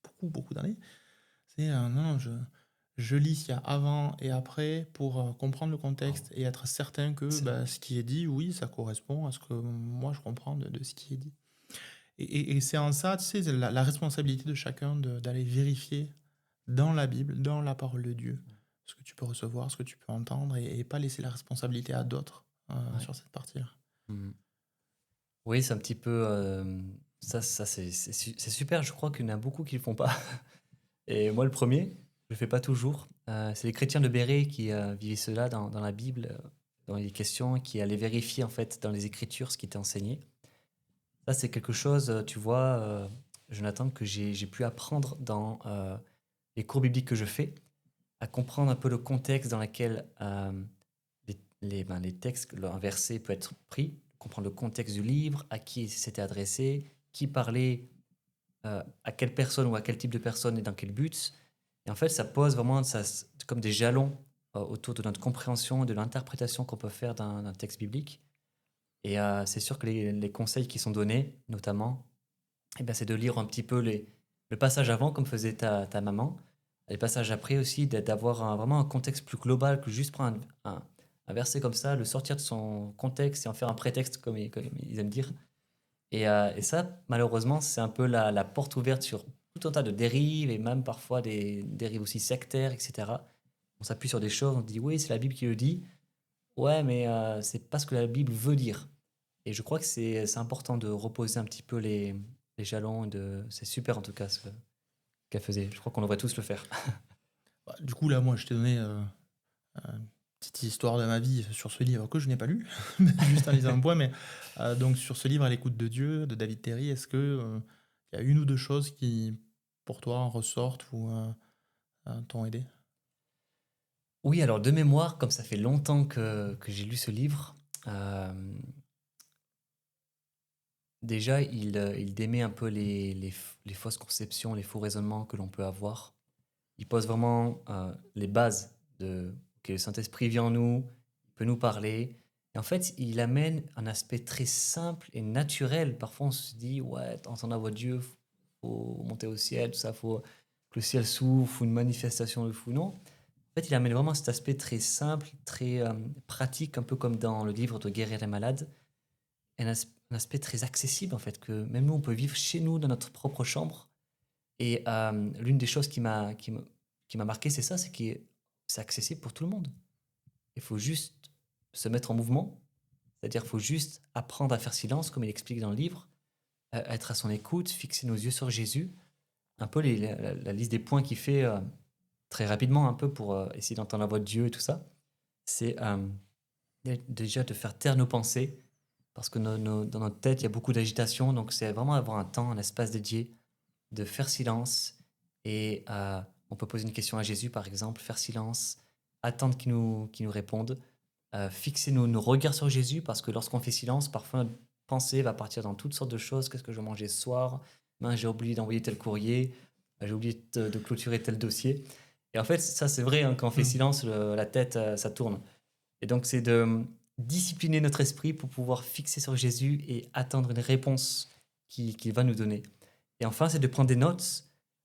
beaucoup, beaucoup d'années. C'est non, je lis ce qu'il y a avant et après pour comprendre le contexte et être certain que ce qui est dit, oui, ça correspond à ce que moi je comprends de ce qui est dit. Et c'est en ça, tu sais, la responsabilité de chacun d'aller vérifier dans la Bible, dans la parole de Dieu, ce que tu peux recevoir, ce que tu peux entendre, et pas laisser la responsabilité à d'autres Ouais. sur cette partie-là. Mhm. Oui, c'est un petit peu. Ça, c'est super. Je crois qu'il y en a beaucoup qui le font pas. Et moi, le premier, je le fais pas toujours. C'est les chrétiens de Béret qui vivaient cela dans la Bible, dans les questions, qui allaient vérifier en fait dans les Écritures ce qui était enseigné. Ça, c'est quelque chose, tu vois, Jonathan, que j'ai pu apprendre dans les cours bibliques que je fais, à comprendre un peu le contexte dans lequel les textes, un verset peut être pris, comprendre le contexte du livre, à qui c'était adressé, qui parlait, à quelle personne ou à quel type de personne et dans quel but. Et en fait, ça pose vraiment comme des jalons autour de notre compréhension et de l'interprétation qu'on peut faire d'un texte biblique. Et c'est sûr que les conseils qui sont donnés, notamment, eh ben, c'est de lire un petit peu le passage avant, comme faisait ta maman, les passages après aussi, d'avoir vraiment un contexte plus global que juste prendre un verset comme ça, le sortir de son contexte et en faire un prétexte, comme ils aiment dire. Et ça, malheureusement, c'est un peu la porte ouverte sur tout un tas de dérives et même parfois des dérives aussi sectaires, etc. On s'appuie sur des choses, on dit oui, c'est la Bible qui le dit. Ouais, mais c'est pas ce que la Bible veut dire. Et je crois que c'est important de reposer un petit peu les jalons. C'est super en tout cas ce qu'elle faisait. Je crois qu'on devrait tous le faire. Du coup, là, moi, je t'ai donné une petite histoire de ma vie sur ce livre que je n'ai pas lu, juste en lisant un point. Mais donc, sur ce livre, À l'écoute de Dieu, de David Terry, est-ce que il y a une ou deux choses qui, pour toi, en ressortent ou t'ont aidé? Oui, alors de mémoire, comme ça fait longtemps que j'ai lu ce livre, euh, déjà il démet un peu les fausses conceptions, les faux raisonnements que l'on peut avoir. Il pose vraiment les bases de que le Saint-Esprit vit en nous, il peut nous parler. Et en fait, il amène un aspect très simple et naturel. Parfois, on se dit, ouais, entendre la voix de Dieu, faut monter au ciel, tout ça, faut que le ciel s'ouvre, faut une manifestation de fou. Non. En fait, il amène vraiment cet aspect très simple, très pratique, un peu comme dans le livre de Guérir les malades. Et un aspect très accessible, en fait, que même nous, on peut vivre chez nous, dans notre propre chambre. Et l'une des choses qui m'a marqué, c'est ça, c'est que c'est accessible pour tout le monde. Il faut juste se mettre en mouvement, c'est-à-dire qu'il faut juste apprendre à faire silence, comme il explique dans le livre, être à son écoute, fixer nos yeux sur Jésus. Un peu la liste des points qu'il fait très rapidement, un peu pour essayer d'entendre la voix de Dieu et tout ça. C'est déjà de faire taire nos pensées, parce que dans notre tête, il y a beaucoup d'agitation, donc c'est vraiment avoir un temps, un espace dédié, de faire silence. Et on peut poser une question à Jésus, par exemple, faire silence, attendre qu'il nous réponde, fixer nos regards sur Jésus, parce que lorsqu'on fait silence, parfois notre pensée va partir dans toutes sortes de choses. Qu'est-ce que je vais manger ce soir? J'ai oublié d'envoyer tel courrier, j'ai oublié de clôturer tel dossier. Et en fait, ça c'est vrai, hein, quand on fait silence, la tête, ça tourne. Et donc c'est de discipliner notre esprit pour pouvoir fixer sur Jésus et attendre une réponse qu'il va nous donner. Et enfin, c'est de prendre des notes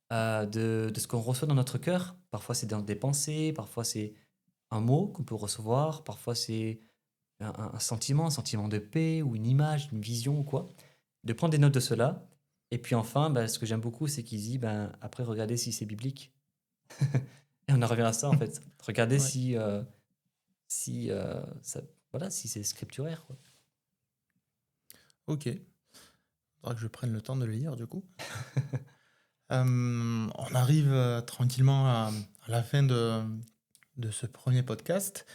de ce qu'on reçoit dans notre cœur. Parfois, c'est dans des pensées, parfois, c'est un mot qu'on peut recevoir, parfois, c'est un sentiment de paix ou une image, une vision ou quoi. De prendre des notes de cela. Et puis enfin, ce que j'aime beaucoup, c'est qu'il dit, après, regardez si c'est biblique. Et on en revient à ça, en fait. Regardez Ouais. si, si c'est scripturaire, quoi. Ok. Faudra que je prenne le temps de le lire, du coup. On arrive tranquillement à la fin de ce premier podcast.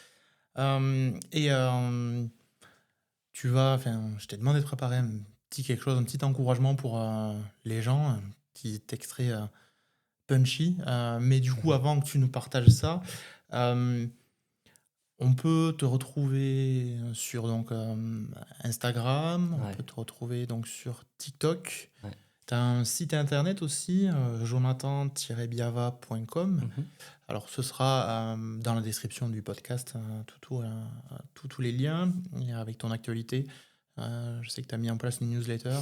Et je t'ai demandé de préparer un petit quelque chose, un petit encouragement pour les gens, un petit extrait punchy. Mais du coup, Mhm. avant que tu nous partages ça, euh, on peut te retrouver sur Instagram, on Ouais, peut te retrouver donc sur TikTok. ouais. Tu as un site internet aussi, jonathan-biava.com. Mhm. Alors, ce sera dans la description du podcast, tous les liens, et avec ton actualité. Je sais que tu as mis en place une newsletter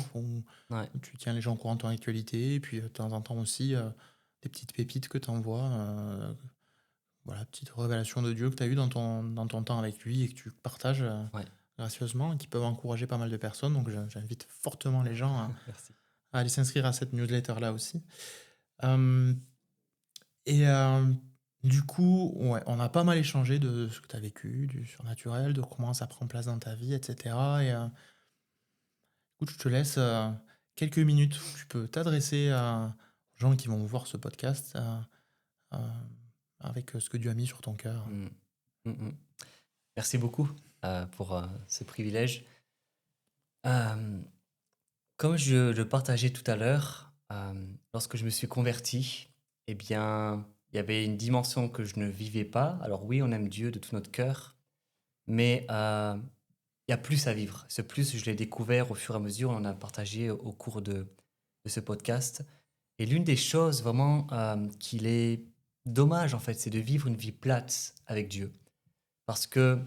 Ouais. où tu tiens les gens au courant de ton actualité, et puis de temps en temps aussi des petites pépites que tu envoies. Voilà, petite révélation de Dieu que tu as eue dans ton temps avec lui et que tu partages Ouais. gracieusement et qui peuvent encourager pas mal de personnes. Donc, j'invite fortement les gens Merci. à aller s'inscrire à cette newsletter-là aussi. Euh, et du coup, ouais, on a pas mal échangé de ce que tu as vécu, du surnaturel, de comment ça prend place dans ta vie, etc. Et écoute, je te laisse quelques minutes où tu peux t'adresser aux gens qui vont voir ce podcast euh, avec ce que Dieu a mis sur ton cœur. Mm. Mm, mm. Merci beaucoup pour ce privilège. Euh, Comme je le partageais tout à l'heure, lorsque je me suis converti, eh bien, il y avait une dimension que je ne vivais pas. Alors oui, on aime Dieu de tout notre cœur, mais il y a plus à vivre. Ce plus, je l'ai découvert au fur et à mesure, on en a partagé au cours de ce podcast. Et l'une des choses vraiment qu'il est dommage, en fait, c'est de vivre une vie plate avec Dieu. Parce que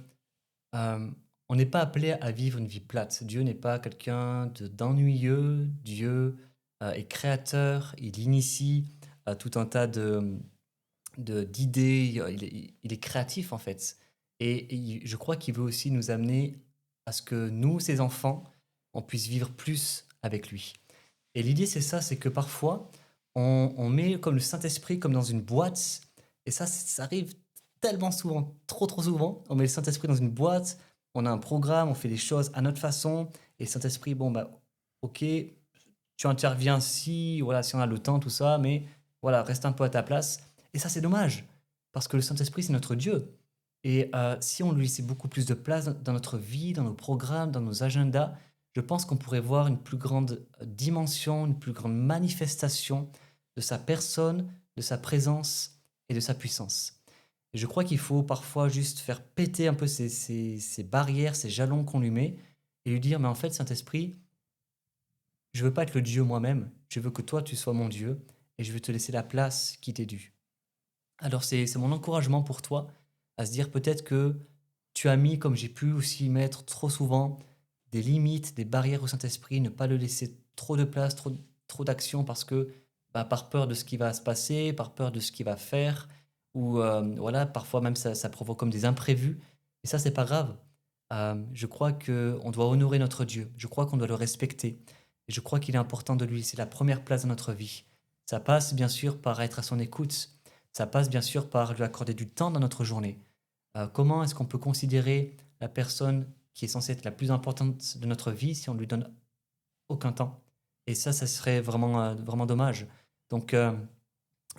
euh, on n'est pas appelé à vivre une vie plate. Dieu n'est pas quelqu'un d'ennuyeux. Dieu est créateur. Il initie tout un tas d'idées. Il est créatif en fait. Et je crois qu'il veut aussi nous amener à ce que nous, ses enfants, on puisse vivre plus avec lui. Et l'idée, c'est ça, c'est que parfois, on met comme le Saint-Esprit comme dans une boîte. Et ça arrive tellement souvent, trop souvent. On met le Saint-Esprit dans une boîte, on a un programme, on fait les choses à notre façon. Et le Saint-Esprit, bon, bah, ok, tu interviens si, voilà, si on a le temps, tout ça, mais voilà, reste un peu à ta place. Et ça, c'est dommage, parce que le Saint-Esprit, c'est notre Dieu. Et si on lui laissait beaucoup plus de place dans notre vie, dans nos programmes, dans nos agendas, je pense qu'on pourrait voir une plus grande dimension, une plus grande manifestation de sa personne, de sa présence et de sa puissance. Et je crois qu'il faut parfois juste faire péter un peu ces barrières, ces jalons qu'on lui met, et lui dire, mais en fait, Saint-Esprit, je veux pas être le Dieu moi-même, je veux que toi, tu sois mon Dieu, et je veux te laisser la place qui t'est due. Alors c'est mon encouragement pour toi, à se dire peut-être que tu as mis, comme j'ai pu aussi mettre trop souvent, des limites, des barrières au Saint-Esprit, ne pas le laisser trop de place, trop d'action, parce que par peur de ce qui va se passer, par peur de ce qu'il va faire, ou voilà, parfois même ça provoque comme des imprévus, et ça c'est pas grave. Je crois qu'on doit honorer notre Dieu, je crois qu'on doit le respecter, et je crois qu'il est important de lui laisser la première place dans notre vie. Ça passe bien sûr par être à son écoute, ça passe bien sûr par lui accorder du temps dans notre journée. Comment est-ce qu'on peut considérer la personne qui est censée être la plus importante de notre vie si on ne lui donne aucun temps? Et ça serait vraiment dommage. Donc,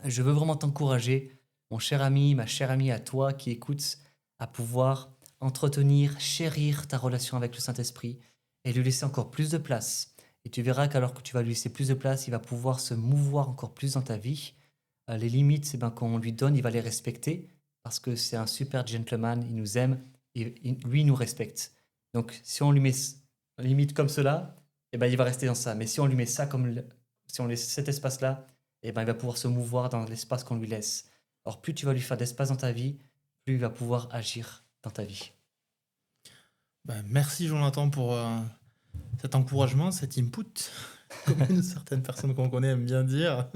je veux vraiment t'encourager, mon cher ami, ma chère amie, à toi qui écoutes, à pouvoir entretenir, chérir ta relation avec le Saint-Esprit et lui laisser encore plus de place. Et tu verras qu'alors que tu vas lui laisser plus de place, il va pouvoir se mouvoir encore plus dans ta vie. Les limites qu'on lui donne, il va les respecter parce que c'est un super gentleman, il nous aime et lui, il nous respecte. Donc, si on lui met une limite comme cela, eh ben, il va rester dans ça. Mais si on lui met ça si on laisse cet espace-là, eh ben, il va pouvoir se mouvoir dans l'espace qu'on lui laisse. Alors, plus tu vas lui faire d'espace dans ta vie, plus il va pouvoir agir dans ta vie. Ben, merci Jonathan pour cet encouragement, cet input, comme une certaine personne qu'on connaît aime bien dire.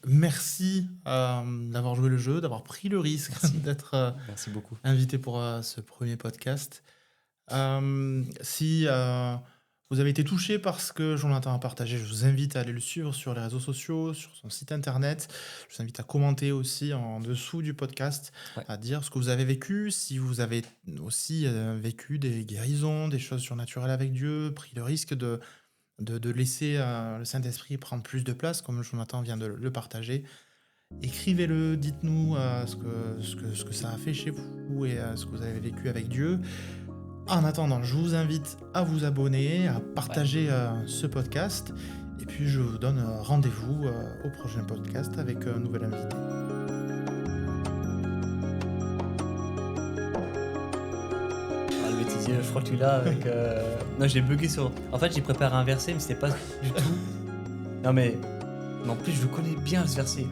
Merci d'avoir joué le jeu, d'avoir pris le risque d'être Merci beaucoup. invité pour ce premier podcast. Si vous avez été touché par ce que Jonathan a partagé, je vous invite à aller le suivre sur les réseaux sociaux, sur son site internet. Je vous invite à commenter aussi en dessous du podcast, Ouais. à dire ce que vous avez vécu, si vous avez aussi vécu des guérisons, des choses surnaturelles avec Dieu, pris le risque de laisser le Saint-Esprit prendre plus de place, comme Jonathan vient de le partager. Écrivez-le, dites-nous ce que ça a fait chez vous et ce que vous avez vécu avec Dieu. En attendant, je vous invite à vous abonner, à partager ce podcast. Et puis, je vous donne rendez-vous au prochain podcast avec un nouvel invité. Ah, le bêtisier, je crois que tu l'as avec... Non, j'ai bugué sur... En fait, j'ai préparé un verset, mais c'était pas du tout... Non, mais en plus, je connais bien ce verset.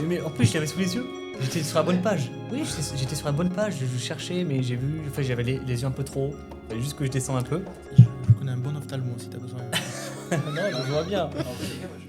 Mais en plus, je l'avais sous les yeux. J'étais sur la bonne page. Oui, j'étais sur la bonne page. Je cherchais, mais j'ai vu... Enfin, j'avais les yeux un peu trop hauts. Il fallait juste que je descende un peu. Je connais un bon ophtalmo si tu as besoin. Non, je vois bien. Alors, les gars, moi, je